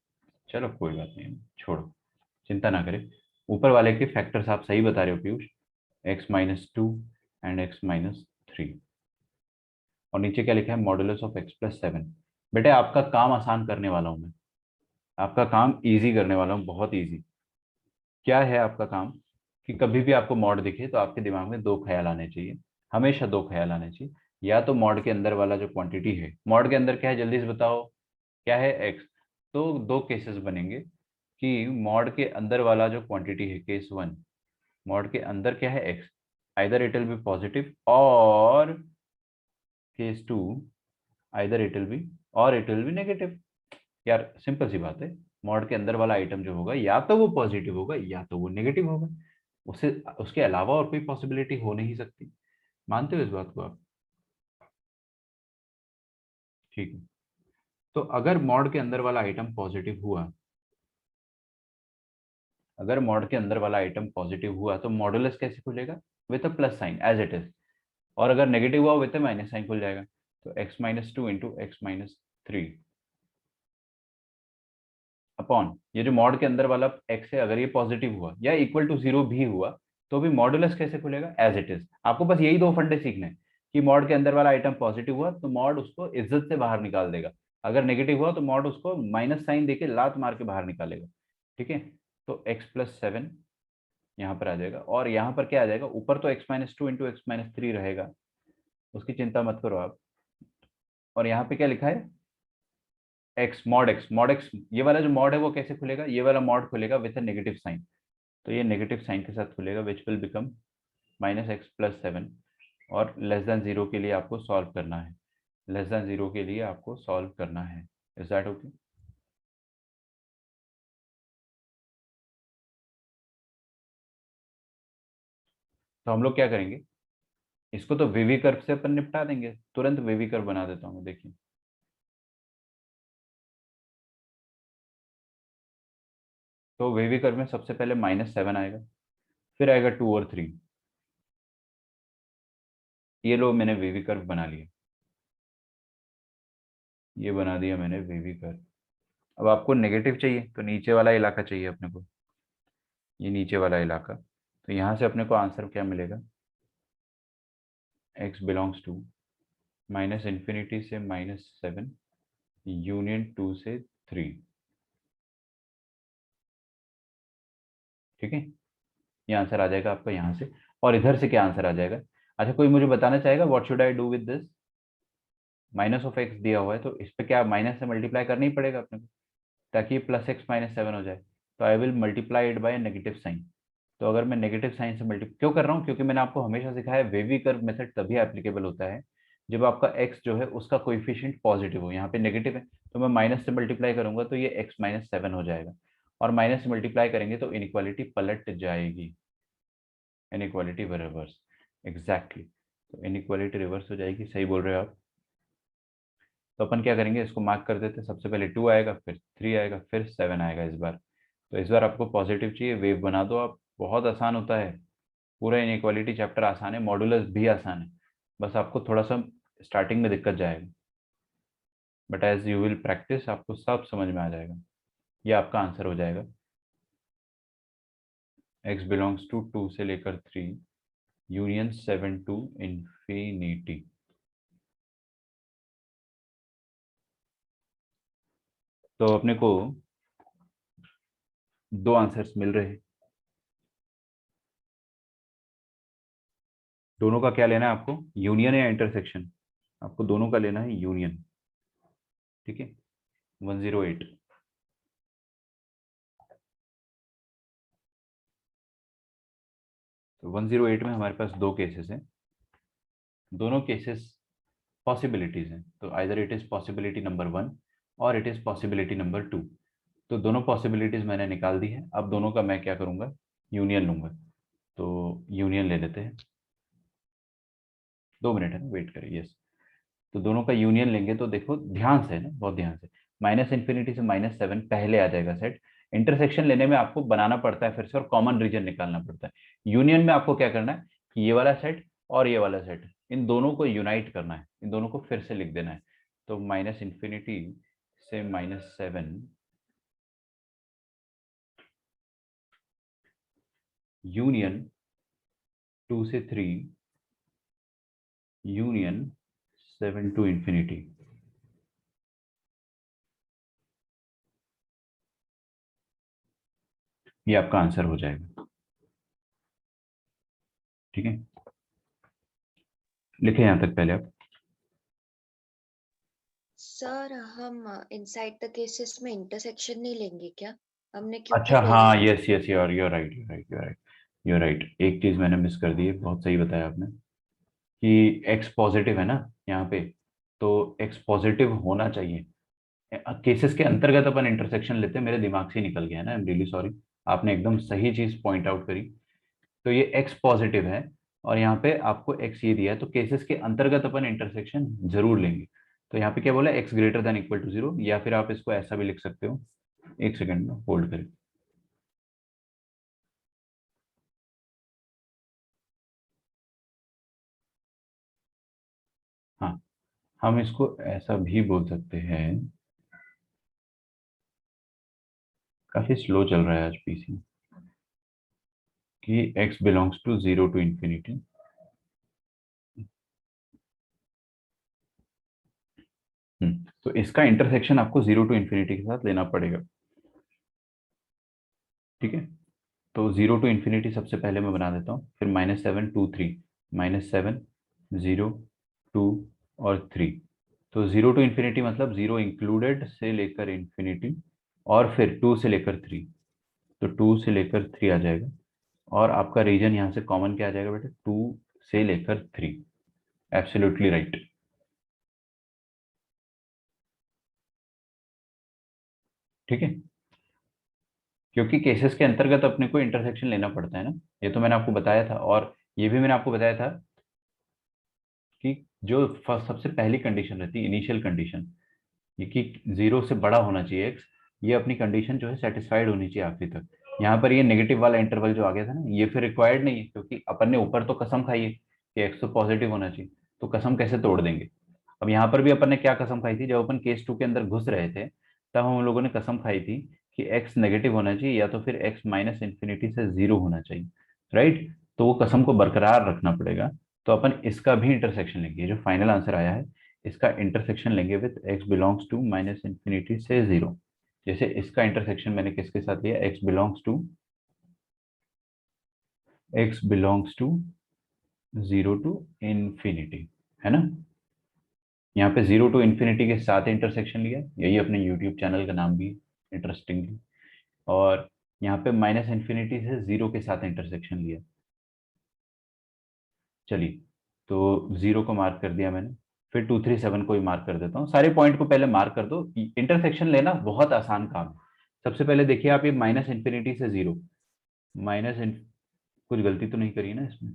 चलो कोई बात नहीं, छोड़ो, चिंता ना करें। ऊपर वाले के फैक्टर्स आप सही बता रहे हो पीयूष, x - 2 एंड x - 3। और नीचे क्या लिखा है, मॉडुलस ऑफ x + 7। बेटे आपका काम आसान करने वाला हूँ मैं, आपका काम इजी करने वाला हूँ, बहुत इजी। क्या है आपका काम, कि कभी भी आपको मॉड दिखे तो आपके दिमाग में दो ख्याल आने चाहिए, हमेशा दो ख्याल आने चाहिए। या तो मॉड के अंदर वाला जो क्वांटिटी है, मॉड के अंदर क्या है जल्दी से बताओ, क्या है एक्स। तो दो केसेस बनेंगे कि मॉड के अंदर वाला जो क्वांटिटी है केस वन, मॉड के अंदर क्या है x, either it will be positive, और case two either it will be और इट विल बी नेगेटिव। यार सिंपल सी बात है, मॉड के अंदर वाला आइटम जो होगा या तो वो पॉजिटिव होगा या तो वो नेगेटिव होगा, उससे उसके अलावा और कोई पॉसिबिलिटी हो नहीं सकती। मानते हो इस बात को आप? ठीक है, तो अगर मॉड के अंदर वाला आइटम पॉजिटिव हुआ, अगर मॉड के अंदर वाला आइटम पॉजिटिव हुआ तो मॉडुलस कैसे खुलेगा, with a plus sign as it is. और अगर नेगेटिव हुआ विद अ माइनस साइन खुल जाएगा। तो x-2 इंटू x-3 अपॉन ये जो मॉड के अंदर वाला x है, अगर ये पॉजिटिव हुआ या इक्वल टू 0 भी हुआ तो भी मॉडुलस कैसे खुलेगा, एज इट इज। आपको बस यही दो फंडे सीखने हैं कि मॉड के अंदर वाला आइटम पॉजिटिव हुआ तो मॉड उसको इज्जत से बाहर निकाल देगा, अगर नेगेटिव हुआ तो मॉड उसको माइनस साइन देके लात मार के बाहर निकालेगा। ठीक है, तो x+7 यहाँ पर आ जाएगा, और यहाँ पर क्या आ जाएगा, ऊपर तो x-2 इंटू x-3 रहेगा, उसकी चिंता मत करो आप। और यहाँ पे क्या लिखा है, x, ये वाला जो मॉड है वो कैसे खुलेगा, ये वाला मॉड खुलेगा विथ अ नेगेटिव साइन, तो ये नेगेटिव साइन के साथ खुलेगा, विच विल बिकम -x+7। और लेस देन 0 के लिए आपको सॉल्व करना है, लेस देन 0 के लिए आपको सॉल्व करना है। Is that okay? तो हम लोग क्या करेंगे, इसको तो वेवी कर्व से अपन निपटा देंगे, तुरंत वेवी कर्व बना देता हूँ, देखिए। तो वेवी कर्व में सबसे पहले -7 आएगा, फिर आएगा 2 और 3। ये लो मैंने वेवी कर्व बना लिया, ये बना दिया मैंने वेवी कर्व। अब आपको नेगेटिव चाहिए तो नीचे वाला इलाका चाहिए अपने को, ये नीचे वाला इलाका। तो यहाँ से अपने को आंसर क्या मिलेगा, x बिलोंग्स टू -∞ से -7 यूनियन 2 से 3। ठीक है, ये आंसर आ जाएगा आपका यहाँ से। और इधर से क्या आंसर आ जाएगा, अच्छा कोई मुझे बताना चाहेगा what should I do with this, -(x) दिया हुआ है तो इस पे क्या माइनस से मल्टीप्लाई करना ही पड़ेगा अपने को, ताकि ये +x-7 हो जाए। तो I will multiply it by negative sign. तो अगर मैं नेगेटिव साइन से मल्टी क्यों कर रहा हूँ, क्योंकि मैंने आपको हमेशा सिखाया वेवी कर्व मेथड तभी एप्लीकेबल होता है जब आपका x जो है उसका कोइफिशिएंट पॉजिटिव हो। यहाँ पे नेगेटिव है तो मैं माइनस से मल्टीप्लाई करूंगा तो ये x-7 हो जाएगा, और माइनस से मल्टीप्लाई करेंगे तो इनइक्वालिटी पलट जाएगी, इनइक्वालिटी रिवर्स। एग्जैक्टली, तो इनइक्वालिटी रिवर्स हो जाएगी, सही बोल रहे हो आप। तो अपन क्या करेंगे, इसको मार्क कर देते हैं, सबसे पहले 2 आएगा, फिर 3 आएगा, फिर 7 आएगा इस बार। तो इस बार आपको पॉजिटिव चाहिए, वेव बना दो आप, बहुत आसान होता है। पूरा इनइक्वालिटी चैप्टर आसान है, मॉडुलस भी आसान है, बस आपको थोड़ा सा स्टार्टिंग में दिक्कत जाएगा, but as you will practise आपको सब समझ में आ जाएगा। ये आपका आंसर हो जाएगा, x बिलोंग्स टू 2 से लेकर 3 यूनियन 7 टू इंफिनिटी। तो अपने को दो आंसर्स मिल रहे हैं, दोनों का क्या लेना है आपको, यूनियन या इंटरसेक्शन, आपको दोनों का लेना है यूनियन। ठीक है, 108। तो 108 में हमारे पास दो केसेस हैं, दोनों केसेस पॉसिबिलिटीज हैं, तो either it is possibility number 1 और इट इज पॉसिबिलिटी नंबर 2। तो दोनों पॉसिबिलिटीज मैंने निकाल दी है, अब दोनों का मैं क्या करूंगा, यूनियन लूंगा। तो यूनियन ले लेते हैं, 2 मिनट है ना, वेट करिए, यस। तो दोनों का यूनियन लेंगे तो देखो ध्यान से ना, बहुत ध्यान से, -∞ से -7 पहले आ जाएगा सेट। इंटरसेक्शन लेने में आपको बनाना पड़ता है फिर से और कॉमन रीजन निकालना पड़ता है। यूनियन में आपको क्या करना है कि ये वाला सेट और ये वाला सेट, इन दोनों को यूनाइट करना है, इन दोनों को फिर से लिख देना है। तो -∞ से -7 यूनियन 2 से 3 यूनियन 7 टू इंफिनिटी। ये आपका आंसर हो जाएगा। ठीक है, लिखे यहां तक पहले आप। सर हम इनसाइड द केसेस में इंटरसेक्शन नहीं लेंगे क्या, हमने क्योंकि अच्छा वेवी हाँ, yes yes, you're right, you're right, you're right, you're right. एक चीज मैंने मिस कर दी है, बहुत सही बताया आपने कि एक्स पॉजिटिव है ना यहाँ पे, तो एक्स पॉजिटिव होना चाहिए। केसेस के अंतर्गत अपन इंटरसेक्शन लेते हैं, मेरे दिमाग से ही निकल गया है ना, आई एम रियली सॉरी। आपने एकदम सही चीज पॉइंट आउट करी। तो ये एक्स पॉजिटिव है और यहाँ पे आपको एक्स ये दिया है, तो केसेस के अंतर्गत अपन इंटरसेक्शन जरूर लेंगे। तो यहाँ पे क्या बोला, x greater than equal to 0, या फिर आप इसको ऐसा भी लिख सकते हो, एक सेकेंड में होल्ड करें। हाँ, हम इसको ऐसा भी बोल सकते हैं, काफी स्लो चल रहा है आज पीसी, कि x belongs to 0 to infinity. तो इसका इंटरसेक्शन आपको 0 टू इंफिनिटी के साथ लेना पड़ेगा। ठीक है, तो 0 टू इंफिनिटी सबसे पहले मैं बना देता हूँ, फिर -7 2 3, -7 0 2 और 3। तो 0 टू इंफिनिटी मतलब 0 इंक्लूडेड से लेकर इंफिनिटी, और फिर 2 से लेकर 3, तो 2 से लेकर 3 आ जाएगा। और आपका रीजन यहाँ से कॉमन क्या आ जाएगा बेटा, 2 से लेकर 3। Absolutely right. ठीक है, क्योंकि केसेस के अंतर्गत अपने को इंटरसेक्शन लेना पड़ता है ना, ये तो मैंने आपको बताया था। और ये भी मैंने आपको बताया था कि जो सबसे पहली कंडीशन रहती है, इनिशियल कंडीशन, ये कि 0 से बड़ा होना चाहिए एक्स, ये अपनी कंडीशन जो है सेटिस्फाइड होनी चाहिए आखिरी तक। यहाँ पर ये नेगेटिव वाला इंटरवल जो आ गया था ना, ये फिर रिक्वायर्ड नहीं है, क्योंकि अपन ने ऊपर तो कसम खाई है कि एक्स तो पॉजिटिव होना चाहिए, तो कसम कैसे तोड़ देंगे। अब यहाँ पर भी अपन ने क्या कसम खाई थी, जब अपन केस 2 के अंदर घुस रहे थे, तब हम लोगों ने कसम खाई थी कि एक्स नेगेटिव होना चाहिए, या तो फिर एक्स माइनस इन्फिनिटी से 0 होना चाहिए। राइट, तो वो कसम को बरकरार रखना पड़ेगा। तो अपन इसका भी इंटरसेक्शन लेंगे, जो फाइनल आंसर आया है इसका इंटरसेक्शन लेंगे with x belongs to minus infinity से 0। जैसे इसका इंटरसेक्शन मैंने किसके साथ लिया, x belongs to 0 to infinity, है ना। यहाँ पे 0 टू इंफिनिटी के साथ इंटरसेक्शन लिया, यही अपने यूट्यूब चैनल का नाम भी इंटरेस्टिंगली। और यहाँ पे माइनस इंफिनिटी से 0 के साथ इंटरसेक्शन लिया। चलिए, तो 0 को मार्क कर दिया मैंने, फिर 2 3 7 को ही मार्क कर देता हूँ। सारे पॉइंट को पहले मार्क कर दो, इंटरसेक्शन लेना बहुत आसान काम है। सबसे पहले देखिए आप, ये माइनस इंफिनिटी से 0, माइनस, कुछ गलती तो नहीं करी ना इसमें,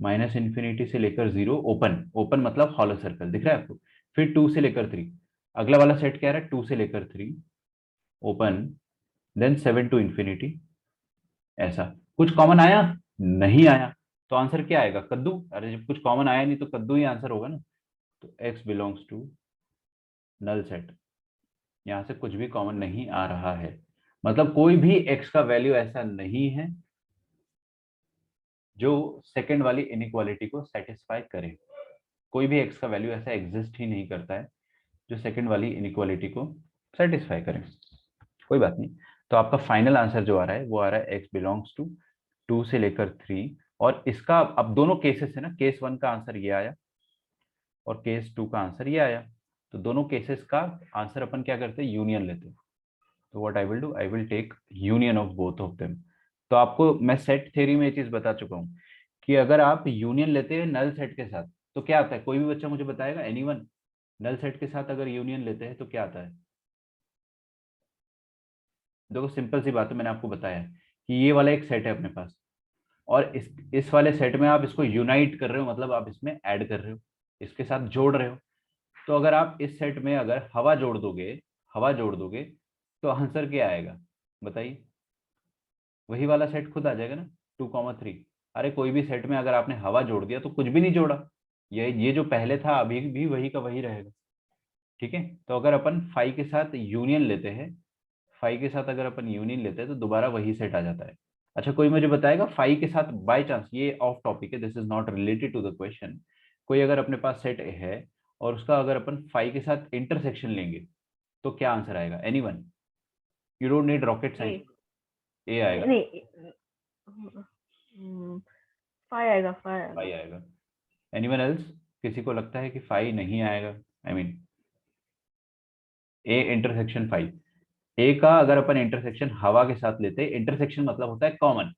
माइनस इंफिनिटी से लेकर 0 ओपन, ओपन मतलब हॉलो सर्कल दिख रहा है आपको। फिर 2 से लेकर 3, अगला वाला सेट क्या रहा है, 2 से लेकर 3 ओपन, देन 7 टू इंफिनिटी। ऐसा कुछ कॉमन आया, नहीं आया, तो आंसर क्या आएगा, कद्दू। अरे जब कुछ कॉमन आया नहीं तो कद्दू ही आंसर होगा ना। तो x belongs to null set, यहाँ से कुछ भी कॉमन नहीं आ रहा है, मतलब कोई भी x का वैल्यू ऐसा नहीं है जो सेकंड वाली इनइक्वालिटी को सेटिस्फाई करे। कोई भी x का वैल्यू ऐसा एग्जिस्ट ही नहीं करता है जो सेकंड वाली इनइक्वालिटी को सेटिस्फाई करे। कोई बात नहीं। तो आपका फाइनल आंसर जो आ रहा है वो आ रहा है x बिलोंग्स टू 2 से लेकर 3। और इसका अब दोनों केसेस है ना, केस 1 का आंसर ये आया और केस 2 का आंसर ये आया, तो दोनों केसेस का आंसर अपन क्या करते हैं, यूनियन लेते हैं। तो what I will do, I will take union of both of them. तो आपको मैं सेट थ्योरी में ये चीज बता चुका हूँ कि अगर आप यूनियन लेते हैं नल सेट के साथ तो क्या आता है, कोई भी बच्चा मुझे बताएगा, एनीवन, नल सेट के साथ अगर यूनियन लेते हैं तो क्या आता है। देखो सिंपल सी बात है, मैंने आपको बताया है कि ये वाला एक सेट है अपने पास, और इस वाले सेट में आप इसको यूनाइट कर रहे हो, मतलब आप इसमें ऐड कर रहे हो, इसके साथ जोड़ रहे हो। तो अगर आप इस सेट में अगर हवा जोड़ दोगे, हवा जोड़ दोगे, तो आंसर क्या आएगा बताइए, वही वाला सेट खुद आ जाएगा ना, 2 3। अरे कोई भी सेट में अगर आपने हवा जोड़ दिया तो कुछ भी नहीं जोड़ा, ये जो पहले था अभी भी वही का वही रहेगा। ठीक है, तो अगर अपन फाइव के साथ यूनियन लेते हैं, फाइव के साथ अगर अपन यूनियन लेते हैं तो दोबारा वही सेट आ जाता है। अच्छा, कोई मुझे बताएगा फाइव के साथ बाय चांस, ये ऑफ टॉपिक है, this is not related to the question, कोई अगर अपने पास सेट है और उसका अगर अपन फाइव के साथ इंटरसेक्शन लेंगे तो क्या आंसर आएगा, anyone, you don't need rocket a science. A आएगा, नहीं, फाइव आएगा, फाइव आएगा। फाइव आएगा। एनीवन एल्स, किसी को लगता है कि फाइव नहीं आएगा, I mean a intersection five, a का अगर अपन इंटरसेक्शन हवा के साथ लेते हैं, इंटरसेक्शन मतलब होता है कॉमन,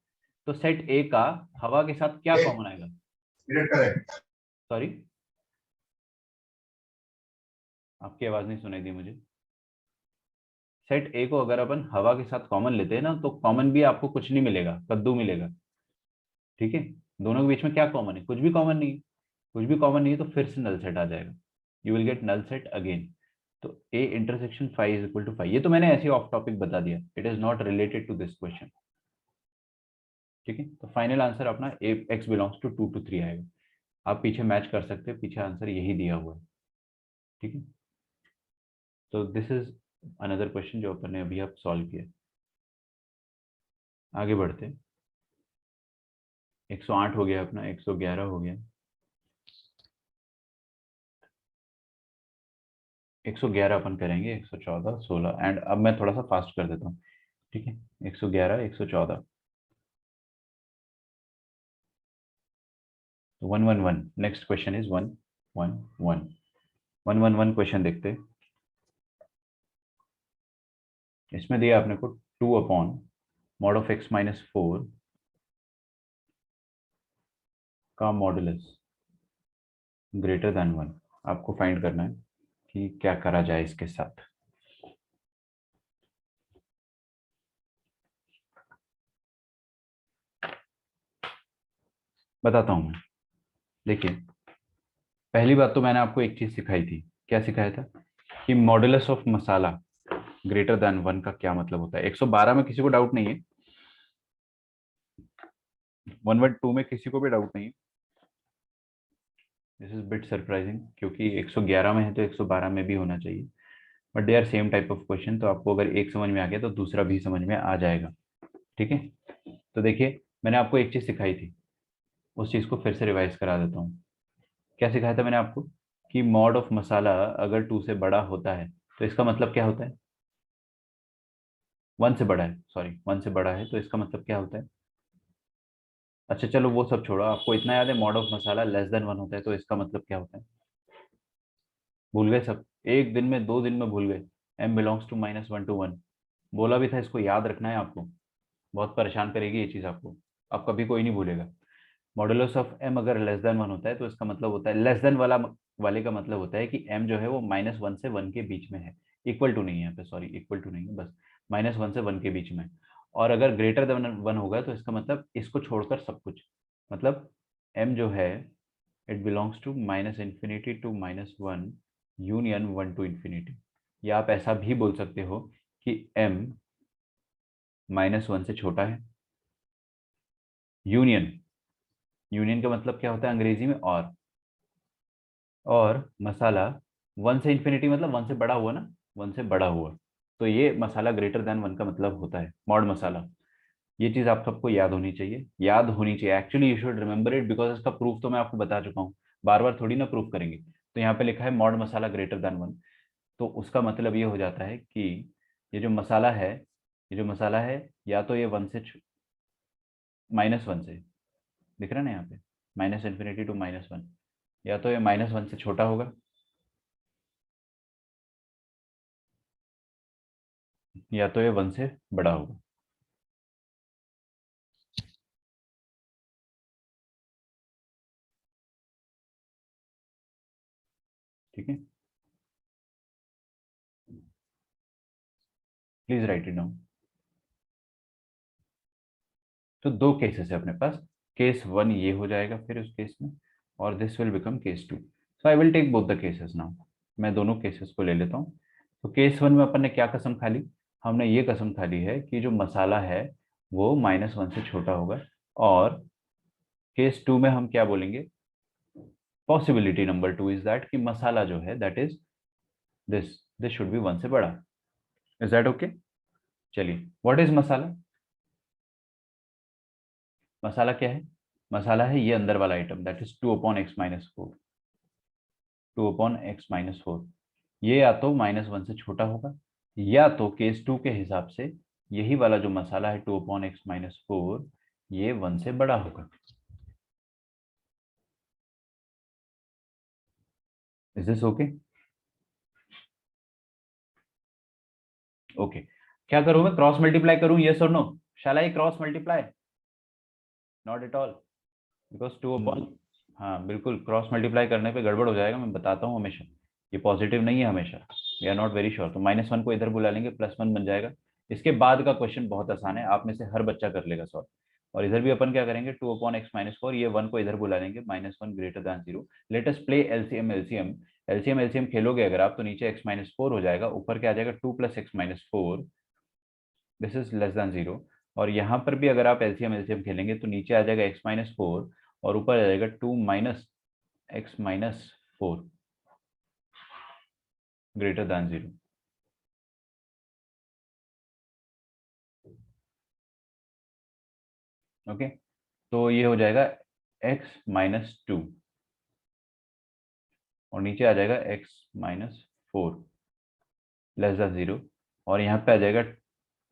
तो सेट ए का हवा के साथ क्या कॉमन आएगा, सॉरी आपकी आवाज नहीं सुनाई दी मुझे। सेट ए को अगर अपन हवा के साथ कॉमन लेते हैं ना, तो कॉमन भी आपको कुछ नहीं मिलेगा, कद्दू मिलेगा। ठीक है, दोनों के बीच में क्या कॉमन है, कुछ भी कॉमन नहीं है, कुछ भी कॉमन नहीं है, तो फिर से नल सेट आ जाएगा, you will get null set again. तो a intersection five is equal to five, ये तो मैंने ऐसे ऑफ टॉपिक बता दिया, it is not related to this question. ठीक है, तो फाइनल आंसर अपना a x belongs to 2 to 3 आएगा। आप पीछे मैच कर सकते हैं, पीछे आंसर यही दिया हुआ है, ठीक है। तो दिस इज अनदर क्वेश्चन जो अपन ने अभी आप सॉल्व किया। आगे बढ़ते हैं। 108 हो गया अपना, 111 हो गया, 111 अपन करेंगे, 114, 16 एंड अब मैं थोड़ा सा फास्ट कर देता हूँ, ठीक है। 111, 114, 111। Next question is 111। 111 क्वेश्चन देखते हैं। इसमें दिया आपने को 2 upon mod of x minus 4 का मॉडुलस ग्रेटर देन 1। आपको फाइंड करना है कि क्या करा जाए इसके साथ। बताता हूं मैं। देखिए, पहली बात तो मैंने आपको एक चीज सिखाई थी। क्या सिखाया था? कि modulus of masala greater than 1 का क्या मतलब होता है। 112 में किसी को डाउट नहीं है, 112 में किसी को भी डाउट नहीं है। दिस इज बिट सरप्राइजिंग, क्योंकि 111 में है तो 112 में भी होना चाहिए, but they are same type of question. तो आपको अगर एक समझ में आ गया तो दूसरा भी समझ में आ जाएगा, ठीक है। तो देखिए, मैंने आपको एक चीज सिखाई थी, उस चीज को फिर से रिवाइज करा देता हूँ। क्या सिखाया था मैंने आपको? कि मॉड ऑफ मसाला अगर 2 से बड़ा होता है तो इसका मतलब क्या होता है? 1 से बड़ा है, सॉरी 1 से बड़ा है तो इसका मतलब क्या होता है? अच्छा चलो वो सब छोड़ो, आपको इतना याद है mod of masala less than 1 होता है तो इसका मतलब क्या होता है? भूल गए सब? एक दिन में, 2 दिन में भूल गए। m बिलोंग्स टू -1 to 1 बोला भी था, इसको याद रखना है आपको। बहुत परेशान करेगी ये चीज आपको, अब कभी कोई नहीं भूलेगा। मॉडुलस ऑफ m अगर लेस देन 1 होता है तो इसका मतलब होता है, लेस देन वाले का मतलब होता है कि m जो है वो -1 से 1 के बीच में है। इक्वल टू नहीं है यहाँ पे, सॉरी इक्वल टू नहीं है, बस -1 से 1 के बीच में। और अगर ग्रेटर देन 1 होगा तो इसका मतलब इसको छोड़कर सब कुछ, मतलब m जो है it belongs to -∞ to -1 union 1 to ∞। या आप ऐसा भी बोल सकते हो कि m -1 से छोटा है, यूनियन, यूनियन का मतलब क्या होता है अंग्रेजी में? और मसाला 1 से इन्फिनिटी मतलब 1 से बड़ा हुआ ना, 1 से बड़ा हुआ। तो ये मसाला ग्रेटर देन 1 का मतलब होता है मॉड मसाला। ये चीज आप सबको याद होनी चाहिए, याद होनी चाहिए actually, you should remember it, because इसका प्रूफ तो मैं आपको बता चुका हूँ, बार बार थोड़ी ना प्रूफ करेंगे। तो यहाँ पे लिखा है मॉड मसाला ग्रेटर देन 1, तो उसका मतलब ये हो जाता है कि ये जो मसाला है, ये जो मसाला है, या तो ये 1 से -1 से, दिख रहा है ना यहाँ पे, -∞ to -1, या तो ये -1 से छोटा होगा, या तो ये 1 से बड़ा होगा। ठीक है, प्लीज राइट इट डाउन। तो 2 केसेस है अपने पास। केस 1 ये हो जाएगा फिर उस केस में, और this will become case 2। So I will take both the cases now. मैं दोनों केसेस को ले लेता हूँ। तो केस 1 में अपन ने क्या कसम खा ली? हमने ये कसम खा ली है कि जो मसाला है वो -1 से छोटा होगा। और केस 2 में हम क्या बोलेंगे? पॉसिबिलिटी नंबर 2 इज दैट कि मसाला जो है that is this this should be 1 से बड़ा। Is that okay? चलिए, व्हाट इज मसाला? मसाला क्या है? मसाला है ये अंदर वाला item, that is 2/x-4, 2/x-4। ये या तो -1 से छोटा होगा, या तो केस 2 के हिसाब से यही वाला जो मसाला है 2/x-4 ये 1 से बड़ा होगा। Is this okay? ओके। क्या करूं मैं? क्रॉस मल्टीप्लाई करूं? यस और no? Shall I cross multiply? Not at all, because 2/, हाँ बिल्कुल, क्रॉस मल्टीप्लाई करने पे गड़बड़ हो जाएगा, मैं बताता हूँ हमेशा। ये पॉजिटिव नहीं है हमेशा, we are not very sure. तो -1 को इधर बुला लेंगे, +1 बन जाएगा। इसके बाद का क्वेश्चन बहुत आसान है, आप में से हर बच्चा कर लेगा सॉल्व। और इधर भी अपन क्या करेंगे? 2/x-4, ये 1 को इधर बुला लेंगे, -1 greater than 0। Let us play LCM LCM. LCM LCM खेलोगे अगर आप, तो नीचे x-4 हो जाएगा, ऊपर क्या आ जाएगा? 2 + x-4, this is less than 0। और यहाँ पर भी अगर आप एलसीएम एलसीएम खेलेंगे तो नीचे आ जाएगा x-4 और ऊपर आ जाएगा 2 - x minus 4 greater than 0। Okay, तो ये हो जाएगा x माइनस 2 और नीचे आ जाएगा x माइनस 4 लेस दैन 0 और यहाँ पे आ जाएगा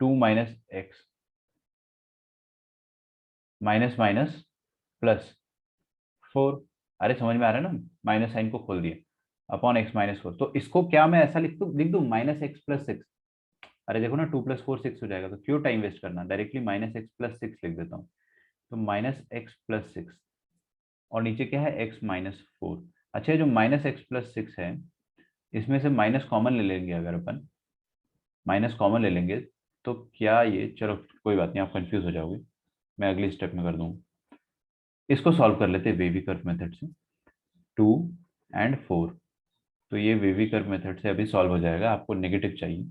2 minus x minus minus plus 4। अरे समझ में आ रहा है ना, माइनस साइन को खोल दिया अपॉन x माइनस 4। तो इसको क्या मैं ऐसा लिख दूं माइनस एक्स प्लस 6। अरे देखो ना 2 + 4 6 हो जाएगा, तो क्यों टाइम वेस्ट करना, डायरेक्टली माइनस एक्स प्लस 6 लिख देता हूँ। तो माइनस एक्स प्लस 6 और नीचे क्या है x माइनस 4। अच्छा, जो माइनस एक्स प्लस 6 है इसमें से माइनस कॉमन ले लेंगे, अगर अपन माइनस कॉमन ले लेंगे तो क्या ये, चलो कोई बात नहीं, आप कंफ्यूज हो जाओगे, मैं अगली स्टेप में कर दूंगा। इसको सॉल्व कर लेते हैं वेवी कर्व मेथड से। 2 और 4, तो ये वेवी कर्व मेथड से अभी सॉल्व हो जाएगा। आपको नेगेटिव चाहिए,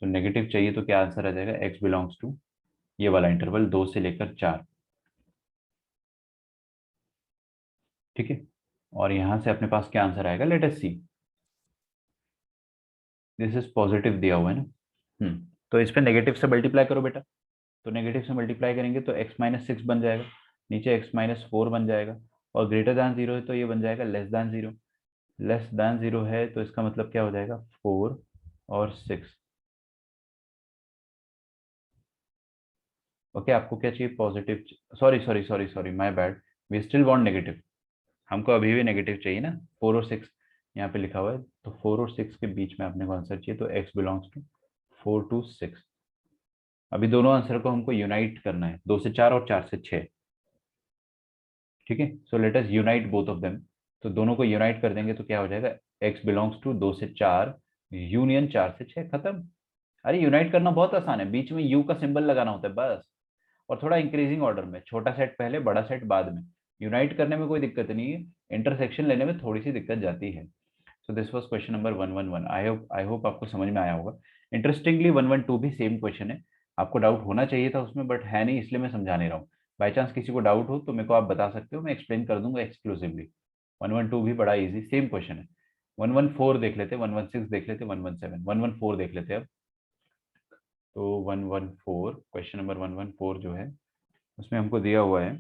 तो नेगेटिव चाहिए तो क्या आंसर आ जाएगा, x बिलोंग्स टू ये वाला इंटरवल 2 से लेकर 4। ठीक है, और यहां से अपने पास क्या आंसर आएगा, let us see. This is positive दिया हुआ है ना, तो इस पे नेगेटिव से मल्टीप्लाई करो बेटा। तो नेगेटिव से मल्टीप्लाई करेंगे तो x माइनस 6 बन जाएगा, नीचे x माइनस 4 बन जाएगा, और ग्रेटर दैन 0 है तो ये बन जाएगा लेस दैन 0। लेस दैन 0 है तो इसका मतलब क्या हो जाएगा, 4 और 6। ओके, आपको क्या चाहिए, positive, sorry sorry sorry sorry my bad, we still want negative. हमको अभी भी नेगेटिव चाहिए ना, 4 और 6 यहाँ पे लिखा हुआ है, तो 4 और 6 के बीच में आपने को आंसर चाहिए, तो x बिलोंग्स टू 4 to 6। अभी दोनों आंसर को हमको यूनाइट करना है, 2 से 4 और 4 से 6। ठीक है, so let us unite both of them. तो दोनों को यूनाइट कर देंगे तो क्या हो जाएगा, x बिलोंग्स टू 2 से 4 यूनियन 4 से 6, खत्म। अरे यूनाइट करना बहुत आसान है, बीच में u का सिंबल लगाना होता है बस, और थोड़ा इंक्रीजिंग ऑर्डर में, छोटा सेट पहले बड़ा सेट बाद में। यूनाइट करने में कोई दिक्कत नहीं है, इंटरसेक्शन लेने में थोड़ी सी दिक्कत जाती है। So this was question number 111। I hope आपको समझ में आया होगा। इंटरेस्टिंगली 112 भी सेम क्वेश्चन है, आपको डाउट होना चाहिए था उसमें, बट है नहीं, इसलिए मैं समझा नहीं रहा हूँ। बाई चांस किसी को डाउट हो तो मेरे को आप बता सकते हो, मैं एक्सप्लेन कर दूंगा एक्सक्लूसिवली। 112 भी बड़ा इजी सेम क्वेश्चन है। 114 देख लेते, 116 देख लेते, 117, 114 देख लेते अब। तो 114, क्वेश्चन नंबर 114 जो है उसमें हमको दिया हुआ है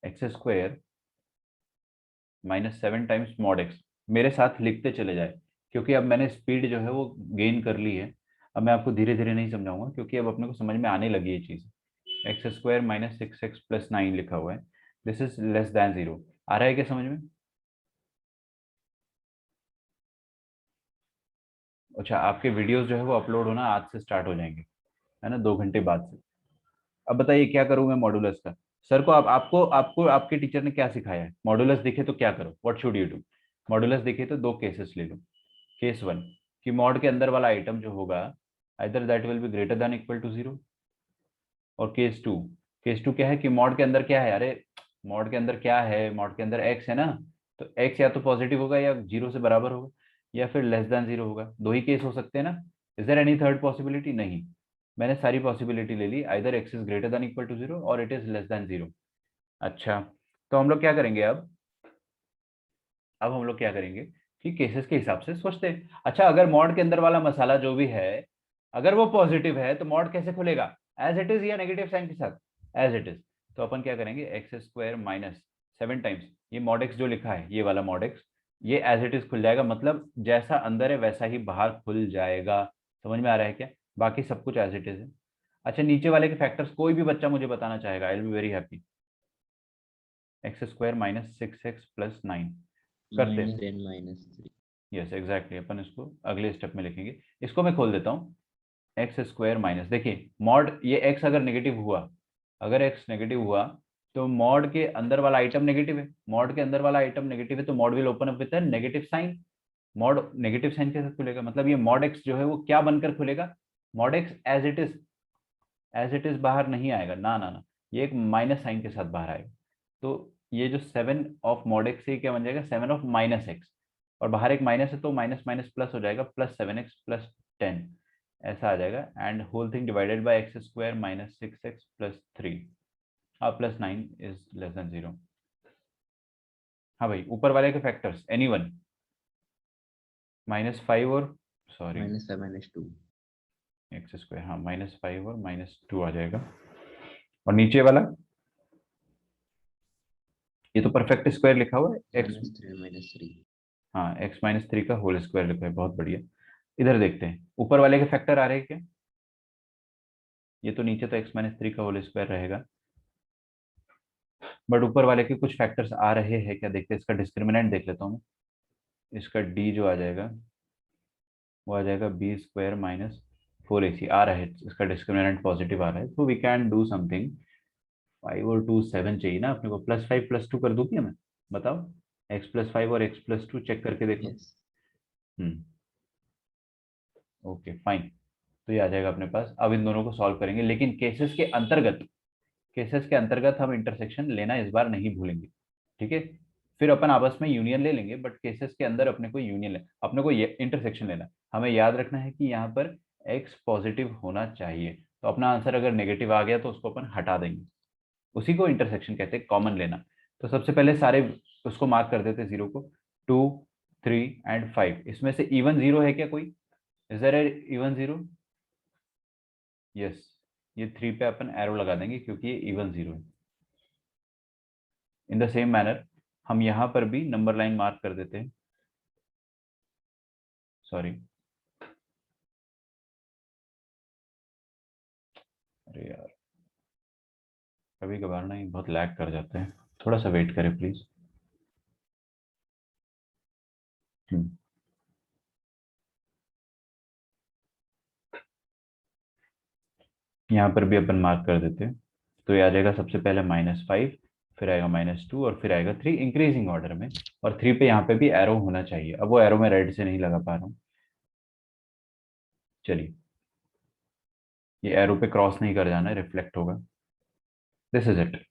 x square minus 7 times mod x. मेरे साथ लिखते चले जाए, क्योंकि अब मैंने स्पीड जो है वो गेन कर ली है। अब मैं आपको धीरे धीरे नहीं समझाऊंगा, क्योंकि अब अपने को समझ में आने लगी ये चीज। X square minus 6x plus 9 लिखा हुआ है, दिस इज लेस दैन 0। आ रहा है क्या समझ में? अच्छा, आपके वीडियोस जो है वो अपलोड होना आज से स्टार्ट हो जाएंगे, है ना, 2 घंटे बाद से। अब बताइए क्या करूं मैं मॉडुलस का। सर को आपको आपको आपके टीचर ने क्या सिखाया है, मॉडुलस दिखे तो क्या करो, what should you do. Modulus दिखे तो दो केसेस ले लो। केस 1, कि मॉड के अंदर वाला आइटम जो होगा either that will be greater than equal to 0। और केस 2 क्या है, कि मॉड के अंदर क्या है, अरे मॉड के अंदर क्या है, मॉड के अंदर x है ना, तो x या तो पॉजिटिव होगा या 0 से बराबर होगा, या फिर लेस देन 0 होगा। दो ही केस हो सकते हैं ना, is there any third possibility, नहीं। मैंने सारी पॉसिबिलिटी ले ली, either x is greater than equal to 0 और इट इज लेस देन 0। अच्छा, तो हम लोग क्या करेंगे अब हम लोग क्या करेंगे कि केसेस के हिसाब से सोचते हैं। अच्छा, अगर मॉड के अंदर वाला मसाला जो भी है अगर वो पॉजिटिव है तो मॉड कैसे खुलेगा, एज इट इज या नेगेटिव साइन के साथ, एज इट इज। तो अपन क्या करेंगे, एक्स स्क्वायर माइनस 7 टाइम्स ये मॉड एक्स जो लिखा है, ये वाला मॉड एक्स, ये एज इट इज खुल जाएगा, मतलब जैसा अंदर है वैसा ही बाहर खुल जाएगा। समझ में आ रहा है क्या, बाकी सब कुछ एज इट इज है। अच्छा, नीचे वाले के फैक्टर्स कोई भी बच्चा मुझे बताना चाहेगा, आई will be very happy. X square minus 6x plus 9 करते हैं। -10 -3। यस एग्जैक्टली, अपन इसको अगले स्टेप में लिखेंगे। इसको मैं खोल देता हूँ, एक्स स्क्वायर माइनस, देखिए मॉड ये एक्स अगर नेगेटिव हुआ, अगर एक्स नेगेटिव हुआ तो मॉड के अंदर वाला आइटम नेगेटिव है, मॉड के अंदर वाला आइटम नेगेटिव है तो mod will open up with negative sign. Mod negative sign के साथ खुलेगा, मतलब ये मॉड एक्स जो है वो क्या बनकर खुलेगा, mod x as it is बाहर नहीं आएगा, ना ना ना, ये एक माइनस साइन के साथ बाहर आएगा। तो ये जो 7 ऑफ मॉड एक्स ये क्या बन जाएगा, 7 ऑफ माइनस एक्स, और बाहर एक माइनस है तो माइनस माइनस प्लस हो जाएगा, प्लस 7x प्लस 10 ऐसा आ जाएगा। And whole thing divided by x square minus 6x plus 3 plus 9 is less than 0। हाँ भाई, ऊपर वाले के फैक्टर्स एनीवन, -5 और सॉरी -5 -2 एक्स स्क्वायर, हाँ -5 और -2 आ जाएगा। और नीचे वाला, ये तो परफेक्ट स्क्वायर लिखा हुआ है, एक्स, -3 -3 हाँ x-3 का होल स्क्वायर लिखा है, बहुत बढ़िया। इधर देखते हैं ऊपर वाले के फैक्टर आ रहे हैं क्या? ये तो नीचे तो x-3 का होल स्क्वायर रहेगा, बट ऊपर वाले के कुछ फैक्टर्स आ रहे हैं क्या, देखते हैं। इसका डिस्क्रिमिनेंट देख लेता हूँ मैं। इसका d जो आ जाएगा वो आ जाएगा b² - 4ac आ रहा है, इसका डिस्क्रिमिनेंट पॉजिटिव आ रहा है, तो वी कैन डू समथिंग। 5 और 2 7 चाहिए ना अपने को, +5 +2 कर दूं क्या मैं, बताओ। x+5 और x+2 चेक करके देखो। यस ओके फाइन, तो ये आ जाएगा अपने पास। अब इन दोनों को सॉल्व करेंगे, लेकिन केसेस के अंतर्गत हम इंटरसेक्शन लेना इस बार नहीं भूलेंगे, ठीक है। फिर अपन आपस में यूनियन ले लेंगे, बट केसेस के अंदर अपने को यूनियन ले, अपने को ये इंटरसेक्शन लेना है। हमें याद रखना है कि यहाँ पर x पॉजिटिव होना चाहिए, तो अपना आंसर अगर नेगेटिव आ गया तो उसको अपन हटा देंगे, उसी को इंटरसेक्शन कहते हैं, कॉमन लेना। तो सबसे पहले सारे उसको मार्क कर देते, जीरो को। 2 3 एंड 5, इसमें से इवन जीरो है क्या कोई? Is there even zero? Yes, ये 3 पे अपन एरो लगा देंगे क्योंकि ये इवन जीरो है। इन द सेम मैनर हम यहाँ पर भी नंबर लाइन मार्क कर देते हैं, सॉरी, अरे यार कभी कभार ना ये बहुत लैग कर जाते हैं, थोड़ा सा वेट करें प्लीज। यहाँ पर भी अपन मार्क कर देते हैं, तो ये आ जाएगा सबसे पहले -5, फिर आएगा -2 और फिर आएगा 3, इंक्रीजिंग ऑर्डर में। और 3 पे यहाँ पे भी एरो होना चाहिए, अब वो एरो मैं रेड से नहीं लगा पा रहा हूँ, चलिए। ये एरो पे क्रॉस नहीं कर जाना है, रिफ्लेक्ट होगा। This is it,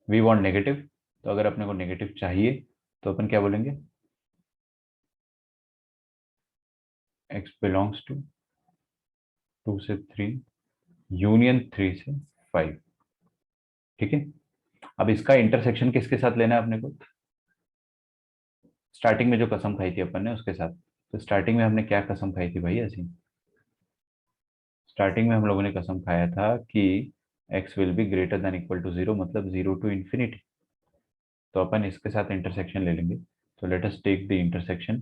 we want negative. तो अगर अपने को नेगेटिव चाहिए तो अपन क्या बोलेंगे, x बिलोंग्स टू 2 से 3 यूनियन 3 से 5, ठीक है। अब इसका इंटरसेक्शन किसके साथ लेना है अपने को? स्टार्टिंग में जो कसम खाई थी अपन ने उसके साथ। तो स्टार्टिंग में हमने क्या कसम खाई थी भाई ऐसी? स्टार्टिंग में हम लोगों ने कसम खाया था कि x will be greater than equal to 0, मतलब 0 टू इंफिनिटी। तो अपन इसके साथ इंटरसेक्शन ले लेंगे। तो let us take the intersection.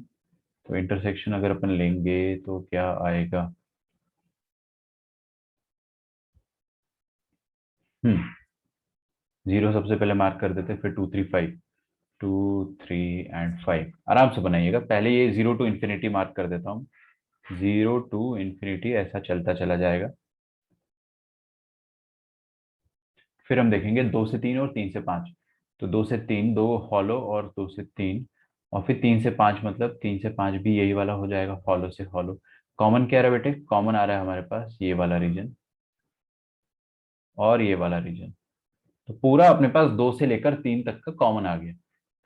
तो इंटरसेक्शन अगर अपन लेंगे तो क्या आएगा, हम्म 0 सबसे पहले मार्क कर देते, फिर 2 3 5, 2 3 एंड 5, आराम से बनाइएगा। पहले ये 0 टू इंफिनिटी मार्क कर देता हूँ, 0 टू इंफिनिटी ऐसा चलता चला जाएगा। फिर हम देखेंगे 2 से 3 और 3 से 5। तो 2 से 3 दो हॉलो, और 2 से 3, और फिर 3 से 5, मतलब 3 से 5 भी यही वाला हो जाएगा, हॉलो से हॉलो। कॉमन क्या रहा बेटे? कॉमन आ रहा है हमारे पास ये वाला रीजन और ये वाला रीजन। तो पूरा अपने पास 2 से लेकर 3 तक का कॉमन आ गया।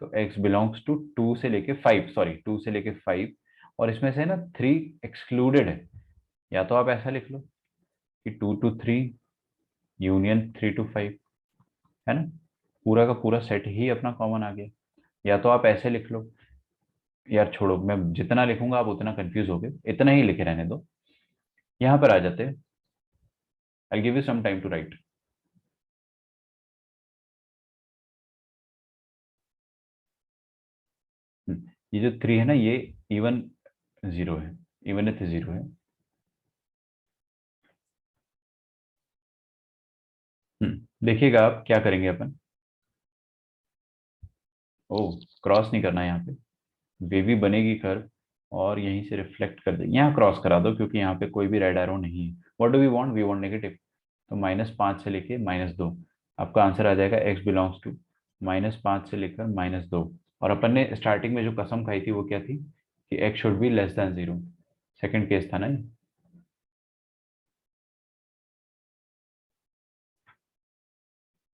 तो x बिलोंग्स टू 2 से लेके 5, सॉरी 2 से लेके 5, और इसमें से ना 3 एक्सक्लूडेड है। या तो आप ऐसा लिख लो कि 2 टू 3 यूनियन 3 टू 5, है ना, पूरा का पूरा सेट ही अपना कॉमन आ गया। या तो आप ऐसे लिख लो, यार छोड़ो, मैं जितना लिखूंगा आप उतना कंफ्यूज होगे, इतना ही लिखे रहने दो। यहाँ पर आ जाते हैं, I give you some time to write. ये जो 3 है ना, ये इवन जीरो है, इवन इथ जीरो है। देखिएगा आप क्या करेंगे अपन। ओ, क्रॉस नहीं करना है यहाँ पे, वेवी बनेगी कर्व, और यहीं से रिफ्लेक्ट कर देंगे। यहाँ क्रॉस करा दो क्योंकि यहाँ पे कोई भी रेड एरो नहीं है। What do we want negative. तो -5 से लेके -2, आपका आंसर आ जाएगा x बिलोंग्स टू -5 से लेकर -2। और अपन ने स्टार्टिंग में जो कसम खाई थी वो क्या थी, कि x should be less than 0। Second case था ना ये।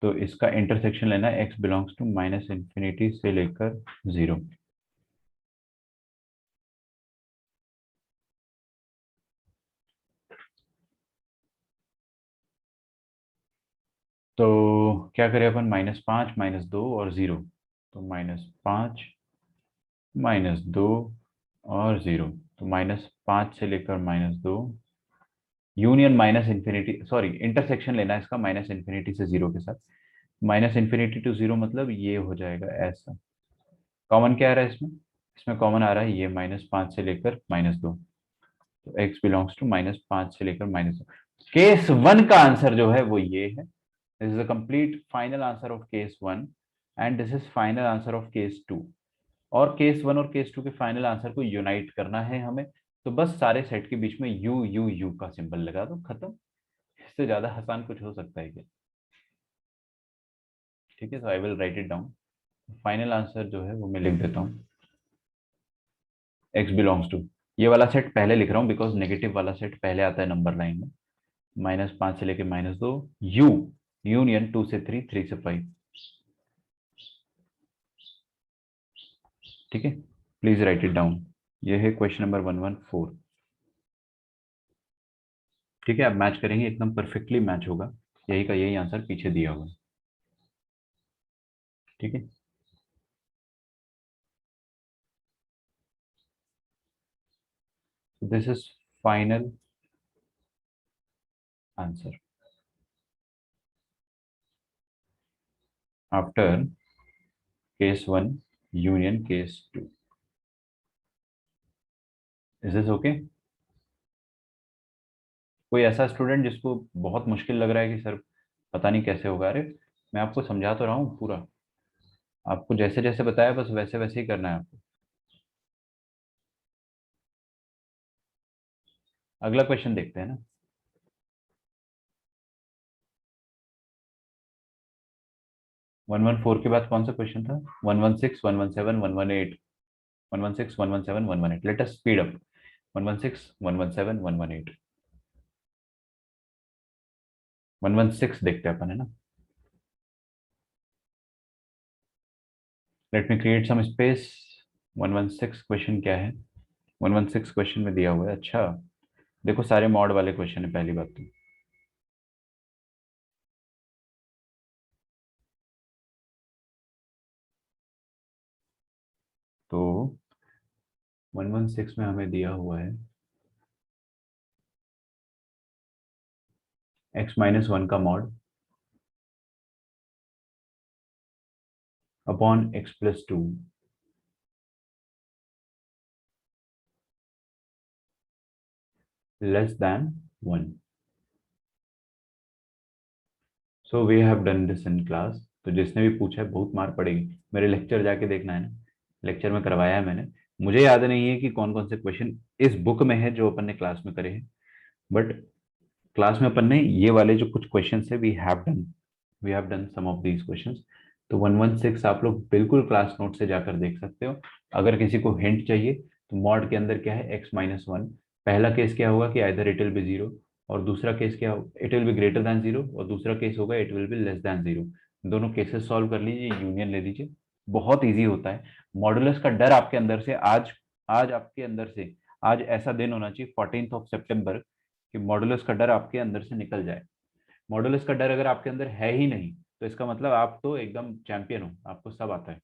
तो इसका इंटरसेक्शन लेना है x बिलोंग्स टू -इंफिनिटी से लेकर 0। तो क्या करें अपन, -5 -2 और 0। तो -5 -2 और 0, तो -5 से लेकर -2 यूनियन -इन्फिनिटी, सॉरी इंटरसेक्शन लेना है इसका -इन्फिनिटी से 0 के साथ। -इन्फिनिटी टू 0 मतलब ये हो जाएगा ऐसा। कॉमन क्या आ रहा है इसमें? इसमें कॉमन आ रहा है ये -5 से लेकर -2, तो x बिलोंग्स टू -5 से लेकर -2। केस 1 का आंसर जो है वो ये है। This is the complete final answer of case 1 and this is final answer of case 2। और केस 1 और केस 2 के फाइनल आंसर को यूनाइट करना है हमें, तो बस सारे सेट के बीच में यू यू यू का सिंबल लगा दो, खत्म। इससे ज्यादा आसान कुछ हो सकता है क्या? ठीक है, तो I will write it down. Final answer जो है वो मैं लिख देता हूँ, x बिलोंग्स टू, ये वाला सेट पहले लिख रहा हूँ बिकॉज नेगेटिव वाला सेट पहले आता है नंबर लाइन में, -5 से लेके -2 u यूनियन 2 से 3, 3 से 5। ठीक है, प्लीज राइट इट डाउन। ये है क्वेश्चन नंबर 114। ठीक है, आप मैच करेंगे, एकदम परफेक्टली मैच होगा, यही का यही आंसर पीछे दिया हुआ है। ठीक है, this is final answer after case 1 union case 2। Is this okay? कोई ऐसा स्टूडेंट जिसको बहुत मुश्किल लग रहा है कि सर पता नहीं कैसे होगा? अरे मैं आपको समझा तो रहा हूँ पूरा, आपको जैसे जैसे बताया बस वैसे वैसे ही करना है आपको। अगला क्वेश्चन देखते हैं ना। 114 के बाद कौन सा क्वेश्चन था? 116, 117, 118, 116, 117, 118। Let us speed up. 116, 117, 118, 116 देखते हैं अपन, है ना। Let me create some space. 116 question क्या है? 116 क्वेश्चन में दिया हुआ है, अच्छा देखो सारे मॉड वाले क्वेश्चन है पहली बात तो 116 में हमें दिया हुआ है x-1 का mod upon x+2 less than 1। So we have done this in class. तो जिसने भी पूछा है बहुत मार पड़ेगी, मेरे लेक्चर जाके देखना है ना, लेक्चर में करवाया है मैंने। मुझे याद नहीं है कि कौन कौन से क्वेश्चन इस बुक में है जो अपन ने क्लास में करे हैं, बट क्लास में अपन ने ये वाले जो कुछ क्वेश्चन है we have done some of these questions. तो 116 आप लोग बिल्कुल क्लास नोट से जाकर देख सकते हो। अगर किसी को हिंट चाहिए तो मॉड के अंदर क्या है, x-1। पहला केस क्या होगा कि आइदर इट विल बी 0, और दूसरा केस क्या, it will be greater then 0, और दूसरा केस होगा it will be less than 0। दोनों केसेस सॉल्व कर लीजिए, यूनियन ले लीजिए, बहुत ईजी होता है। मॉडुलस का डर आपके अंदर से आज आज आपके अंदर से आज ऐसा दिन होना चाहिए 14 सितंबर कि मॉडुलस का डर आपके अंदर से निकल जाए। मॉडुलस का डर अगर आपके अंदर है ही नहीं तो इसका मतलब आप तो एकदम चैंपियन हो, आपको सब आता है।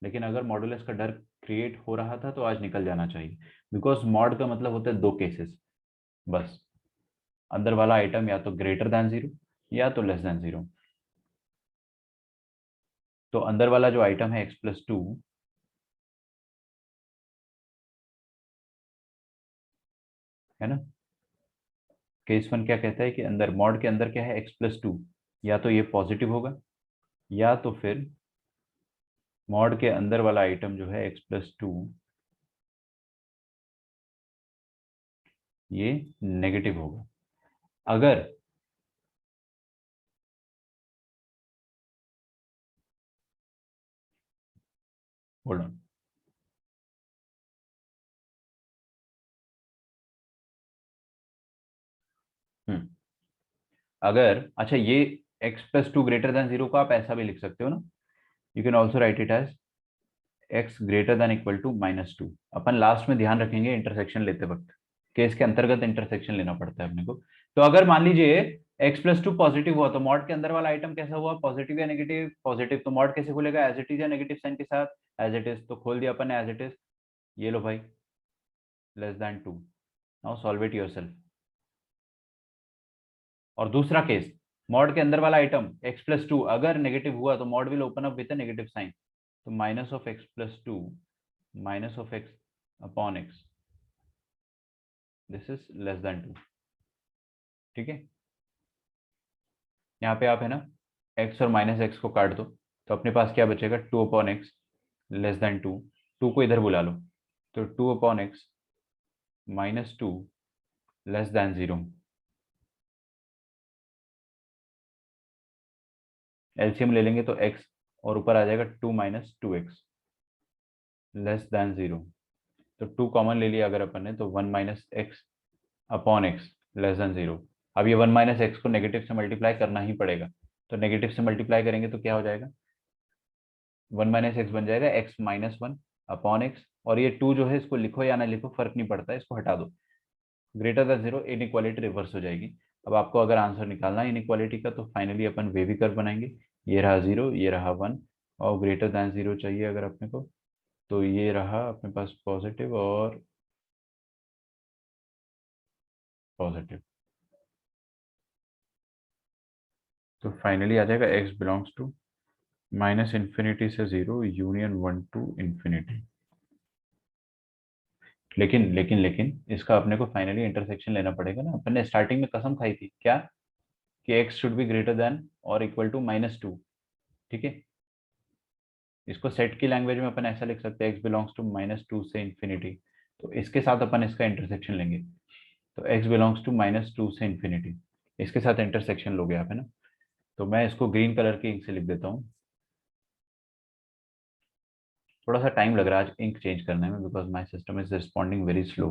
लेकिन अगर मॉडुलस का डर क्रिएट हो रहा था तो आज निकल जाना चाहिए, बिकॉज मॉड का मतलब होता है दो केसेस बस। अंदर वाला आइटम या तो ग्रेटर देन 0 या तो लेस देन 0। तो अंदर वाला जो आइटम है x+2, है ना। केस 1 क्या कहता है कि अंदर मॉड के अंदर क्या है, x+2, या तो ये पॉजिटिव होगा या तो फिर मॉड के अंदर वाला आइटम जो है x+2 ये नेगेटिव होगा। अगर होल्ड ऑन, अगर अच्छा ये x+2 ग्रेटर देन 0 को आप ऐसा भी लिख सकते हो ना, you can also write it as x greater than equal to -2। अपन लास्ट में ध्यान रखेंगे इंटरसेक्शन लेते वक्त, केस के अंतर्गत इंटरसेक्शन लेना पड़ता है अपने को। तो अगर मान लीजिए x+2 पॉजिटिव हुआ तो मॉड के अंदर वाला आइटम कैसा हुआ, पॉजिटिव या नेगेटिव? पॉजिटिव, तो मॉड कैसे खुलेगा, एज इट इज या नेगेटिव साइन के साथ? एज इट इज, तो खोल दिया अपन एज इट इज। ये लो भाई, less than 2। Now solve it yourself. और दूसरा केस, मॉड के अंदर वाला आइटम x+2 अगर नेगेटिव हुआ तो mod will open up with a negative sign, तो -(x+2) -(x upon x) this is less than 2। ठीक है, यहाँ पे आप है ना x और -x को काट दो, तो अपने पास क्या बचेगा, 2/x लेस देन 2। 2 को इधर बुला लो, तो 2/x -2 लेस देन 0। एलसीएम ले लेंगे तो x और ऊपर आ जाएगा 2 - 2x लेस देन 0। तो 2 कॉमन ले लिया अगर अपन ने, तो 1 - x upon x less than 0। अब ये 1 - x को नेगेटिव से मल्टीप्लाई करना ही पड़ेगा, तो नेगेटिव से मल्टीप्लाई करेंगे तो क्या हो जाएगा, 1 - x बन जाएगा x - 1 अपॉन x, और ये 2 जो है इसको लिखो या ना लिखो फर्क नहीं पड़ता है, इसको हटा दो। ग्रेटर देन 0, इनइक्वालिटी रिवर्स हो जाएगी। अब आपको अगर आंसर निकालना है इनइक्वालिटी का, तो फाइनली अपन वेवी कर्व बनाएंगे। ये रहा 0, ये रहा 1, और ग्रेटर देन 0 चाहिए अगर अपने को, तो ये रहा अपने पास पॉजिटिव और पॉजिटिव। तो फाइनली आ जाएगा x बिलोंग्स टू -∞ से 0 यूनियन 1 टू इन्फिनिटी। लेकिन इसका अपने को फाइनली इंटरसेक्शन लेना पड़ेगा ना। अपन ने स्टार्टिंग में कसम खाई थी क्या, कि x should be greater then और इक्वल टू -2। ठीक है, इसको सेट की लैंग्वेज में अपन ऐसा लिख सकते हैं, x बिलोंग्स टू -2 से इन्फिनिटी। तो इसके साथ अपन इसका इंटरसेक्शन लेंगे, तो x बिलोंग्स टू -2 से इन्फिनिटी, इसके साथ इंटरसेक्शन लोगे आप, है ना। तो मैं इसको ग्रीन कलर की इंक से लिख देता हूँ। थोड़ा सा टाइम लग रहा है आज इंक चेंज करने में, because my system is responding very slow.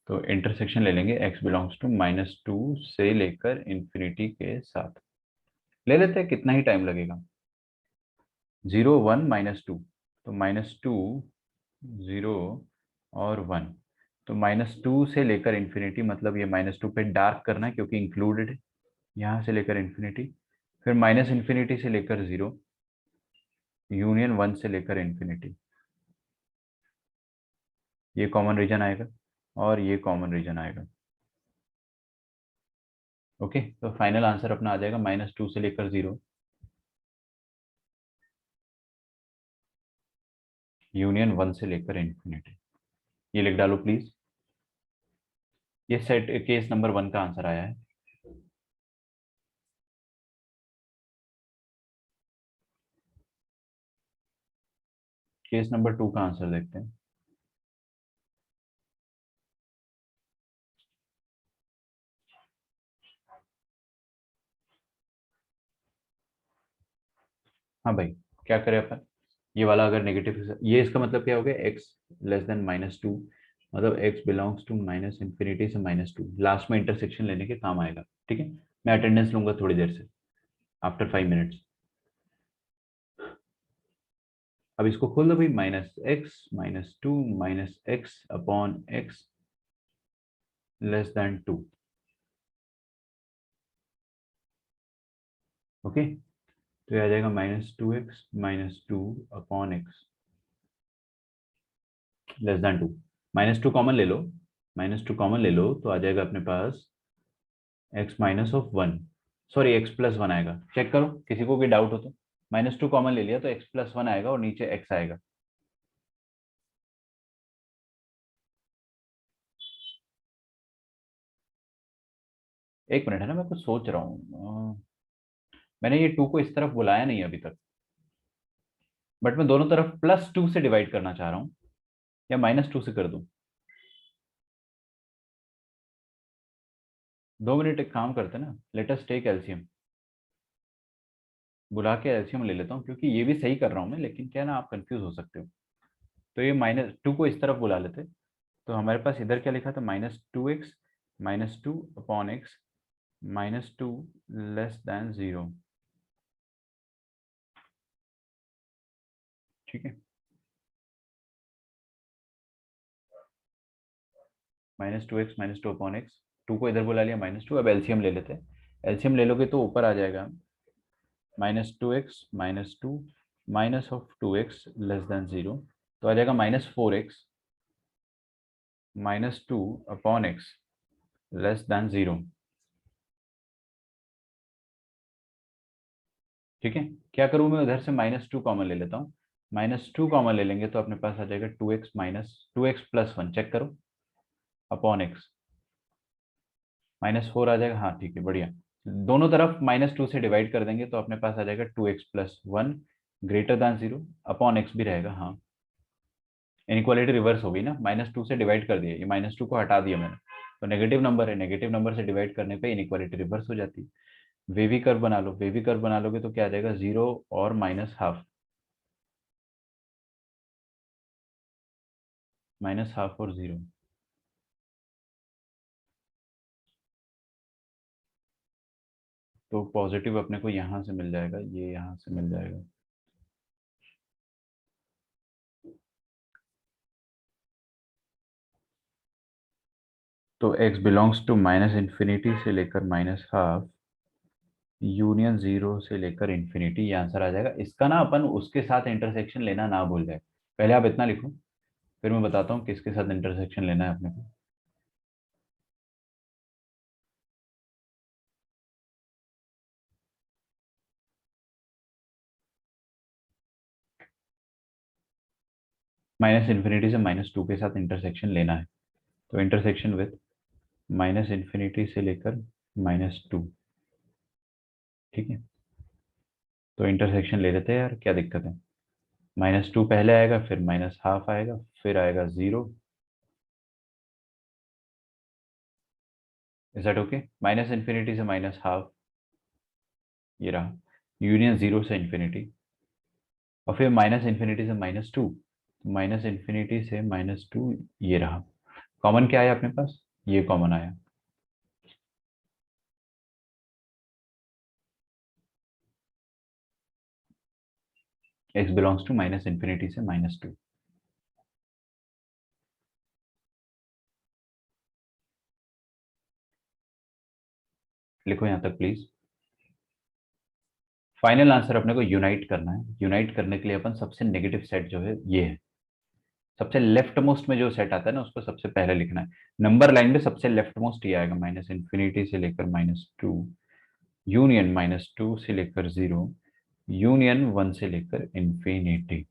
तो इंटरसेक्शन ले लेंगे x बिलोंग्स टू -2 से लेकर इन्फिनिटी के साथ। ले लेते हैं, कितना ही टाइम लगेगा। 0 1 -2, तो -2 0 और 1, तो -2 से लेकर इन्फिनिटी, मतलब ये -2 पे डार्क करना है क्योंकि इंक्लूडेड है, यहाँ से लेकर इन्फिनिटी, फिर -∞ से लेकर 0 यूनियन 1 से लेकर इन्फिनिटी, ये कॉमन रीजन आएगा और ये कॉमन रीजन आएगा। ओके, तो फाइनल आंसर अपना आ जाएगा -2 से लेकर 0 यूनियन 1 से लेकर इन्फिनिटी। ये लिख डालो प्लीज। ये सेट केस नंबर 1 का आंसर आया है। केस नंबर 2 का आंसर देखते हैं। हाँ भाई, क्या करें अपन, ये वाला अगर नेगेटिव, ये इसका मतलब क्या हो गया, x लेस देन -2, मतलब x बिलोंग्स टू -∞ से -2, लास्ट में इंटरसेक्शन लेने के काम आएगा। ठीक है, मैं अटेंडेंस लूंगा थोड़ी देर से, आफ्टर 5 मिनट्स। अब इसको खोल दो भाई, -x -2 -x upon x less than 2। Okay, तो ये आ जाएगा -2x -2 upon x less than 2। -2 common ले लो, -2 कॉमन ले लो, तो आ जाएगा अपने पास x -1, सॉरी x+1 आएगा। चेक करो किसी को भी डाउट हो तो, -2 कॉमन ले लिया तो x+1 आएगा और नीचे x आएगा। एक मिनट है ना, मैं कुछ सोच रहा हूँ। मैंने ये 2 को इस तरफ बुलाया नहीं अभी तक, बट मैं दोनों तरफ +2 से डिवाइड करना चाह रहा हूँ, या -2 से कर दूं। 2 मिनट एक काम करते हैं ना, लेट अस टेक एलसीएम। बुला के एलसीएम ले लेता हूँ, क्योंकि ये भी सही कर रहा हूँ मैं, लेकिन क्या है ना, आप कंफ्यूज हो सकते हो। तो ये -2 को इस तरफ बुला लेते, तो हमारे पास इधर क्या लिखा था, -2x -2 upon x -2 less than 0। ठीक है, -2x -2 अपॉन x 2 को इधर बुला लिया -2। अब एलसीएम ले लेते हैं। एलसीएम ले लोगे तो ऊपर आ जाएगा -2x -2 minus of 2x less than 0, तो आ जाएगा -4x -2 upon x less than 0। ठीक है, क्या करूं मैं, उधर से -2 कॉमन ले लेता हूँ। -2 कॉमन ले लेंगे तो अपने पास आ जाएगा 2x प्लस 1, चेक करो, अपॉन x -4 आ जाएगा। हाँ ठीक है, बढ़िया। दोनों तरफ -2 से डिवाइड कर देंगे तो अपने पास आ जाएगा 2x plus 1 greater than 0, upon x भी रहेगा। हाँ, इनइक्वालिटी रिवर्स हो गई ना, -2 से डिवाइड कर दिया, ये -2 को हटा दिया मैंने, तो नेगेटिव नंबर है, नेगेटिव नंबर से डिवाइड करने पे इनइक्वालिटी रिवर्स हो जाती है। वेवी कर्व बना लो, वेवी कर्व बना लोगे तो क्या आ जाएगा, 0 और -12, -12 और 0। तो पॉजिटिव अपने को यहाँ से मिल जाएगा, ये यहाँ से मिल जाएगा। तो x बिलोंग्स टू -इंफिनिटी से लेकर -12 यूनियन 0 से लेकर इंफिनिटी, ये आंसर आ जाएगा इसका ना। अपन उसके साथ इंटरसेक्शन लेना ना भूल जाए, पहले आप इतना लिखो, फिर मैं बताता हूँ किसके साथ इंटरसेक्शन लेना है अपने को। -इंफिनिटी से -2 के साथ इंटरसेक्शन लेना है, तो इंटरसेक्शन विथ -इंफिनिटी से लेकर -2। ठीक है, तो इंटरसेक्शन ले लेते हैं यार, क्या दिक्कत है। -2 पहले आएगा, फिर -12 आएगा, फिर आएगा 0। Is that okay? -इंफिनिटी से -12, ये रहा, यूनियन 0 से इंफिनिटी, और फिर -इंफिनिटी से -2, -इंफिनिटी से -2, ये रहा। कॉमन क्या आया अपने पास, ये कॉमन आया। x बिलोंग्स टू -इंफिनिटी से -2। लिखो यहां तक प्लीज। फाइनल आंसर अपने को यूनाइट करना है। यूनाइट करने के लिए अपन सबसे नेगेटिव सेट जो है ये है, सबसे लेफ्ट मोस्ट में जो सेट आता है ना उसको सबसे पहले लिखना है। नंबर लाइन में सबसे लेफ्ट मोस्ट ये आएगा, -इंफिनिटी से लेकर -2 यूनियन -2 से लेकर 0 यूनियन 1 से लेकर इंफिनिटी।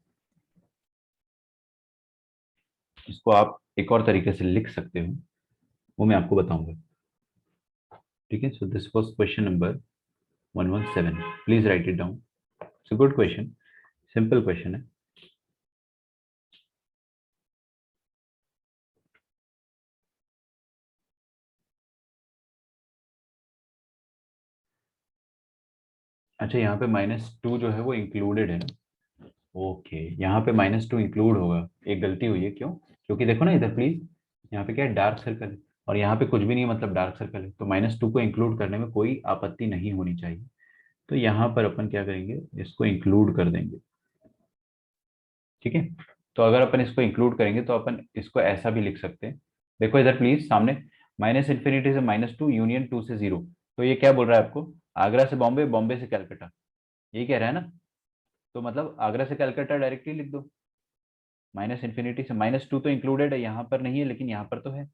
इसको आप एक और तरीके से लिख सकते हो, वो मैं आपको बताऊंगा। ठीक है, so this was question number 117, please right it down. It's a good question, simple question है। अच्छा, यहाँ पे -2 जो है वो इंक्लूडेड है ना? ओके, यहाँ पे -2 इंक्लूड होगा, एक गलती हुई है। क्यों? क्योंकि देखो ना इधर प्लीज, यहाँ पे क्या है, डार्क सर्कल है, और यहाँ पे कुछ भी नहीं है, मतलब डार्क सर्कल है, तो -2 को इंक्लूड करने में कोई आपत्ति नहीं होनी चाहिए। तो यहाँ पर अपन क्या करेंगे, इसको इंक्लूड कर देंगे। ठीक है, तो अगर अपन इसको इंक्लूड करेंगे तो अपन इसको ऐसा भी लिख सकते हैं। देखो इधर प्लीज सामने, -इंफिनिटी से -2 यूनियन 2 से 0, तो ये क्या बोल रहा है आपको, आगरा से बॉम्बे, बॉम्बे से कलकत्ता, यही कह रहा है ना? तो मतलब आगरा से कलकत्ता डायरेक्टली लिख दो। -इंफिनिटी से -2 तो इंक्लूडेड है, यहाँ पर नहीं है लेकिन यहाँ पर तो है,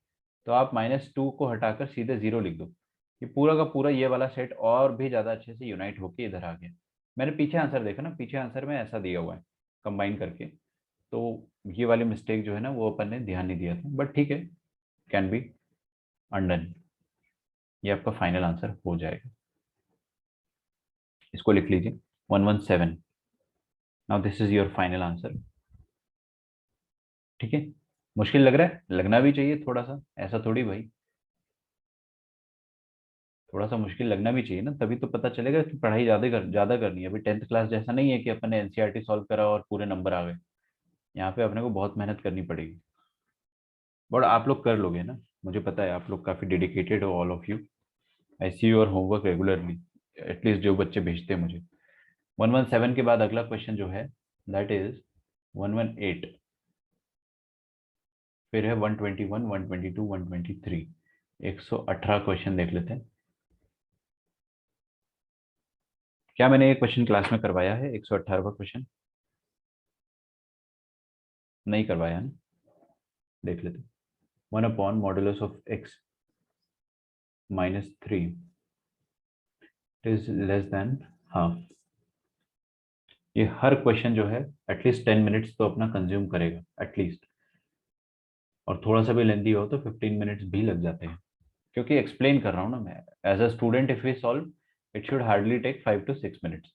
तो आप -2 को हटाकर सीधे 0 लिख दो। ये पूरा का पूरा ये वाला सेट और भी ज्यादा अच्छे से यूनाइट होके इधर आ गया। मैंने पीछे आंसर देखा ना, पीछे आंसर में ऐसा दिया हुआ है कंबाइन करके, तो ये वाली मिस्टेक जो है ना वो अपन ने ध्यान नहीं दिया था, बट ठीक है, कैन बी अनडन। ये आपका फाइनल आंसर हो जाएगा, इसको लिख लीजिए 117। Now this is your final answer. ठीक है, मुश्किल लग रहा है, लगना भी चाहिए थोड़ा सा, ऐसा थोड़ी भाई, थोड़ा सा मुश्किल लगना भी चाहिए ना, तभी तो पता चलेगा कि पढ़ाई ज्यादा करनी है। अभी 10th क्लास जैसा नहीं है कि अपन ने एनसीईआरटी सॉल्व करा और पूरे नंबर आ गए। यहाँ पे अपने को बहुत मेहनत करनी पड़ेगी, बट आप लोग कर लोगे ना, मुझे पता है आप लोग काफी डेडिकेटेड हो, all of you. I see your homework regularly, at least जो बच्चे भेजते हैं मुझे। 117 के बाद अगला क्वेश्चन जो है दैट इज 118, फिर है 121, 122, 123। 118 क्वेश्चन देख लेते हैं। क्या मैंने ये क्वेश्चन क्लास में करवाया है 118वां क्वेश्चन? नहीं करवाया ना? देख लेते हैं। 1/मॉड्यूलस of x -3 is less than half. ये हर क्वेश्चन जो है एटलीस्ट 10 मिनट्स तो अपना कंज्यूम करेगा एटलीस्ट, और थोड़ा सा भी लेंदी हो तो 15 मिनट्स भी लग जाते हैं, क्योंकि एक्सप्लेन कर रहा हूँ ना मैं। As a student if we solve it should hardly take 5 to 6 minutes.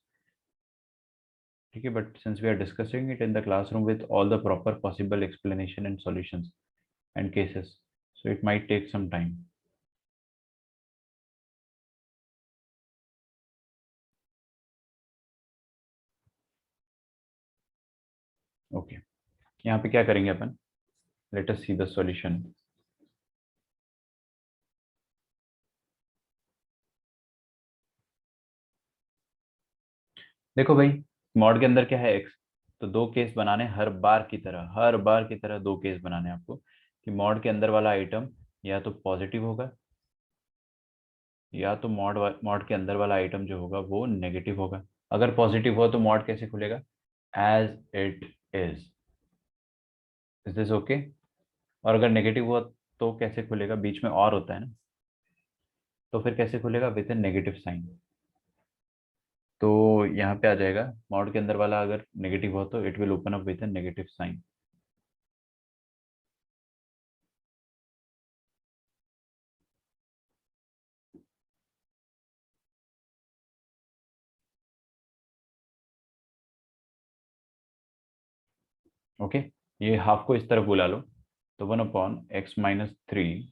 ठीक है, but since we are discussing it in the classroom with all the proper possible explanation and solutions and cases, so it might take some time. Okay, यहाँ पे क्या करेंगे अपन? Let us see the solution. देखो भाई, mod के अंदर क्या है x, तो दो केस बनाने हर बार की तरह दो केस बनाने आपको, कि मॉड के अंदर वाला आइटम या तो पॉजिटिव होगा या तो मॉड के अंदर वाला आइटम जो होगा वो नेगेटिव होगा। अगर पॉजिटिव हो तो मॉड कैसे खुलेगा? As it is this okay? और अगर नेगेटिव हुआ तो कैसे खुलेगा? बीच में और होता है ना, तो फिर कैसे खुलेगा? With a negative sign. तो यहाँ पे आ जाएगा मॉड के अंदर वाला अगर नेगेटिव हो तो it will open up with a negative sign. Okay, ये हाफ को इस तरफ बुला लो, तो 1/x-3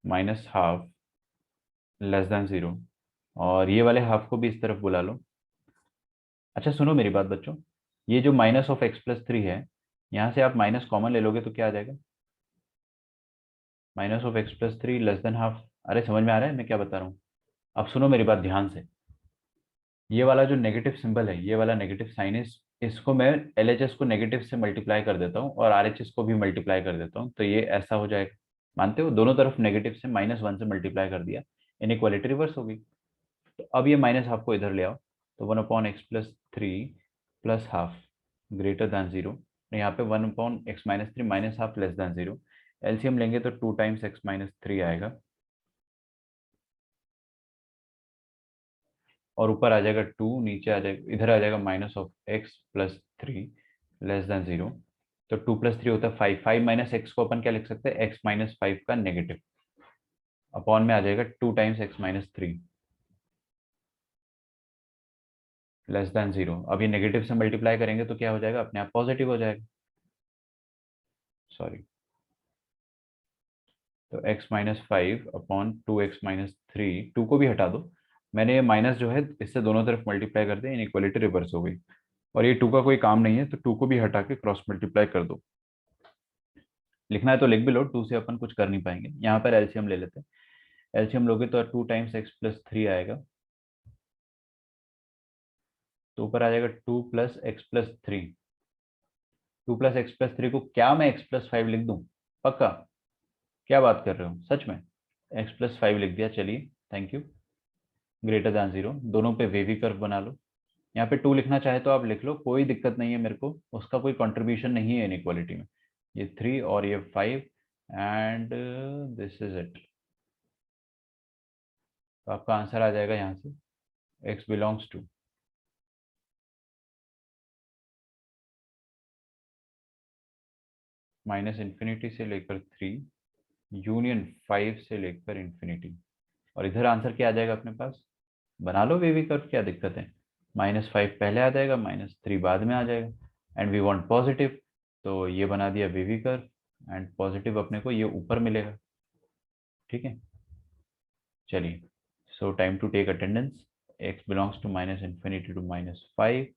-12 <0 और ये वाले हाफ को भी इस तरफ बुला लो। अच्छा सुनो मेरी बात बच्चों, ये जो -(x+3) है, यहाँ से आप माइनस कॉमन ले लोगे तो क्या आ जाएगा? -(x+3) ½ अरे समझ में आ रहा है मैं क्या बता रहा हूँ? अब सुनो मेरी बात ध्यान से। ये वाला जो नेगेटिव सिंबल है, ये वाला नेगेटिव साइन है, इसको मैं LHS को नेगेटिव से मल्टीप्लाई कर देता हूँ और RHS को भी मल्टीप्लाई कर देता हूँ, तो ये ऐसा हो जाएगा। मानते हो? दोनों तरफ नेगेटिव से -1 से मल्टीप्लाई कर दिया, इनइक्वालिटी रिवर्स हो गई। तो अब ये माइनस हाफ को इधर ले आओ, तो 1/x+3 +½ ग्रेटर दैन 0। यहाँ पे 1/x-3 -½ लेस दैन 0। एलसीएम लेंगे तो 2 x-3 आएगा, और ऊपर आ जाएगा 2, नीचे आ जाएगा, इधर आ जाएगा -(x+3 लेस दैन 0। तो 2 + 3 होता है 5। 5 - x को अपन क्या लिख सकते हैं? x-5 का नेगेटिव, अपॉन में आ जाएगा 2 x-3 लेस दैन 0। अब ये नेगेटिव से मल्टीप्लाई करेंगे तो क्या हो जाएगा? अपने आप पॉजिटिव हो जाएगा। सॉरी, तो x-5/2x-3, 2 को भी हटा दो। मैंने ये माइनस जो है इससे दोनों तरफ मल्टीप्लाई कर दिया, इनइक्वालिटी रिवर्स हो गई। और ये 2 का कोई काम नहीं है, तो 2 को भी हटा के क्रॉस मल्टीप्लाई कर दो। लिखना है तो लिख भी लो, 2 से अपन कुछ कर नहीं पाएंगे। यहाँ पर एलसीएम ले लेते हैं। एलसीएम लोगे तो 2 x+3 आएगा, तो ऊपर आ जाएगा 2 + x+3। 2 + x+3 को क्या मैं x+5 लिख दूं? पक्का? क्या बात कर रहे हो सच में? x+5 लिख दिया, चलिए थैंक यू। ग्रेटर दैन 0, दोनों पे वेवी कर्व बना लो। यहाँ पे 2 लिखना चाहे तो आप लिख लो, कोई दिक्कत नहीं है मेरे को, उसका कोई कंट्रीब्यूशन नहीं है इनइक्वालिटी में। ये 3 और ये 5 एंड दिस इज इट। तो आपका आंसर आ जाएगा यहाँ से x बिलोंग्स टू -∞ से लेकर 3 यूनियन 5 से लेकर इंफिनिटी। और इधर आंसर क्या आ जाएगा अपने पास? बना लो वेवी कर्व, क्या दिक्कत है? -5 पहले आ जाएगा, -3 बाद में आ जाएगा, एंड वी वांट पॉजिटिव, तो ये बना दिया वेवी कर्व, एंड पॉजिटिव अपने को ये ऊपर मिलेगा। ठीक है, चलिए। So time to take attendance. x belongs to -∞ to -5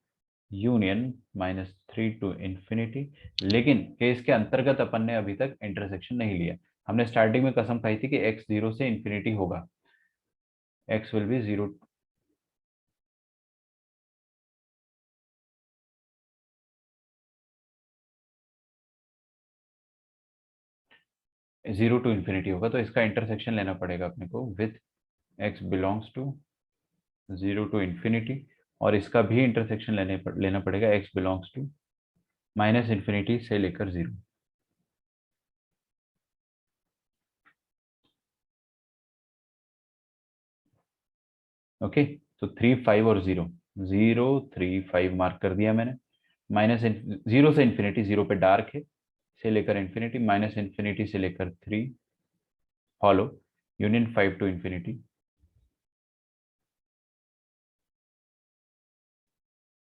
union -3 to infinity. लेकिन केस के अंतर्गत अपन ने अभी तक इंटरसेक्शन नहीं लिया। हमने स्टार्टिंग में कसम खाई थी कि x 0 से इंफिनिटी होगा, x will be 0 0 to infinity होगा, तो इसका इंटरसेक्शन लेना पड़ेगा अपने को with x belongs to 0 to infinity, और इसका भी इंटरसेक्शन लेना पड़ेगा x belongs to minus infinity से लेकर 0। ओके, तो 3 5 और 0, 0 3 5 मार्क कर दिया मैंने। माइनस 0 से इन्फिनिटी, 0 पे डार्क है, से लेकर इन्फिनिटी, माइनस इन्फिनिटी से लेकर 3 hollow, union 5 to infinity.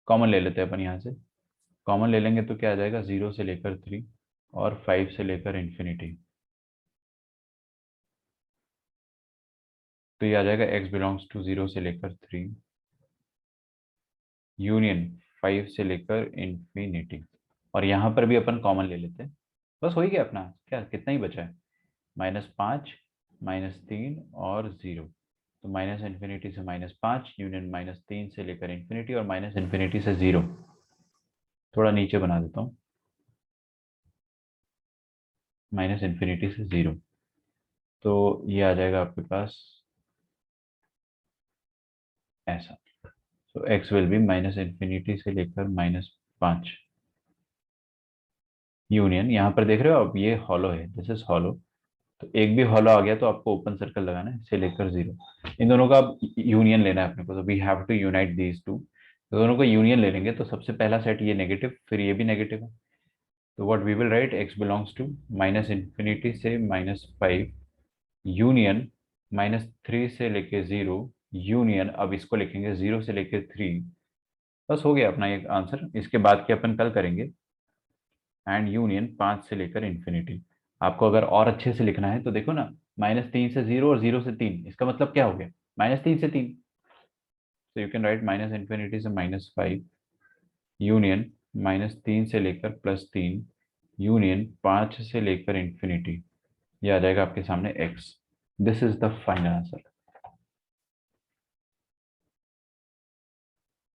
Common ले लेते हैं अपन यहाँ से, कॉमन ले लेंगे तो क्या आ जाएगा, 0 से लेकर 3 और 5 से लेकर इन्फिनिटी। तो ये आ जाएगा x बिलोंग्स टू 0 से लेकर 3 यूनियन 5 से लेकर इन्फिनिटी। और यहाँ पर भी अपन कॉमन ले लेते हैं, बस हो ही गया अपना, क्या कितना ही बचा है, -5 -3 और 0। तो माइनस इन्फिनिटी से -5 यूनियन -3 से लेकर इन्फिनिटी और माइनस इन्फिनिटी से 0। थोड़ा नीचे बना देता हूँ, माइनस इन्फिनिटी से 0। तो ये आ जाएगा आपके पास ऐसा। तो x will B minus infinity से लेकर -5 यूनियन, यहाँ पर देख रहे हो आप, ये हॉलो है, दिस इज हॉलो। तो एक भी हॉलो आ गया तो आपको ओपन सर्कल लगाना है, से लेकर 0। इन दोनों का यूनियन लेना है अपने को, तो we have to unite these two. दोनों को यूनियन ले लेंगे तो सबसे पहला सेट ये नेगेटिव, फिर ये भी नेगेटिव है। तो what we will write, x belongs to minus infinity से -5 यूनियन -3 से लेके 0 यूनियन, अब इसको लिखेंगे 0 से लेके 3। बस हो गया अपना एक आंसर। इसके बाद के अपन कल करेंगे एंड यूनियन 5 से लेकर इन्फिनिटी। आपको अगर और अच्छे से लिखना है तो देखो ना, -3 से 0 और 0 से 3, इसका मतलब क्या हो गया, -3 से 3। तो you can write minus infinity से -5 यूनियन -3 से लेकर +3 यूनियन 5 से लेकर इन्फिनिटी। ये आ जाएगा आपके सामने x। This is the final answer.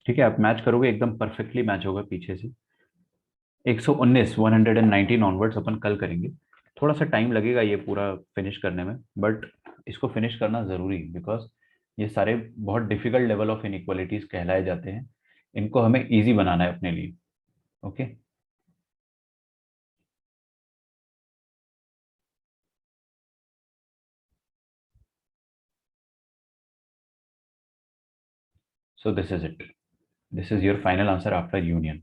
ठीक है, आप मैच करोगे एकदम परफेक्टली मैच होगा पीछे से। 119 119 ऑनवर्ड्स अपन कल करेंगे। थोड़ा सा टाइम लगेगा ये पूरा फिनिश करने में, बट इसको फिनिश करना जरूरी, बिकॉज ये सारे बहुत डिफिकल्ट लेवल ऑफ इनइक्वालिटीज कहलाए जाते हैं। इनको हमें इजी बनाना है अपने लिए। Okay, so this is it, this is your final answer after union.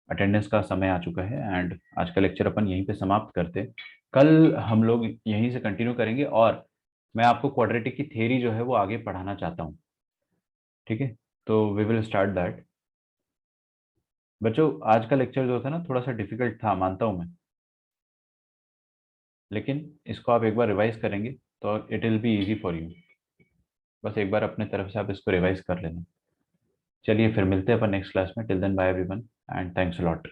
Attendance का समय आ चुका है एंड आज का लेक्चर अपन यहीं पे समाप्त करते हैं। कल हम लोग यहीं से कंटिन्यू करेंगे, और मैं आपको क्वाड्रेटिक की थ्योरी जो है वो आगे पढ़ाना चाहता हूँ। ठीक है, तो वी विल स्टार्ट दैट। बच्चों, आज का लेक्चर जो था ना, थोड़ा सा डिफिकल्ट था, मानता हूँ मैं, लेकिन इसको आप एक बार रिवाइज करेंगे तो it will be easy for you. बस एक बार अपने तरफ से आप इसको रिवाइज कर लेना। चलिए फिर मिलते हैं अपन नेक्स्ट क्लास में। Till then bye everyone and thanks a lot.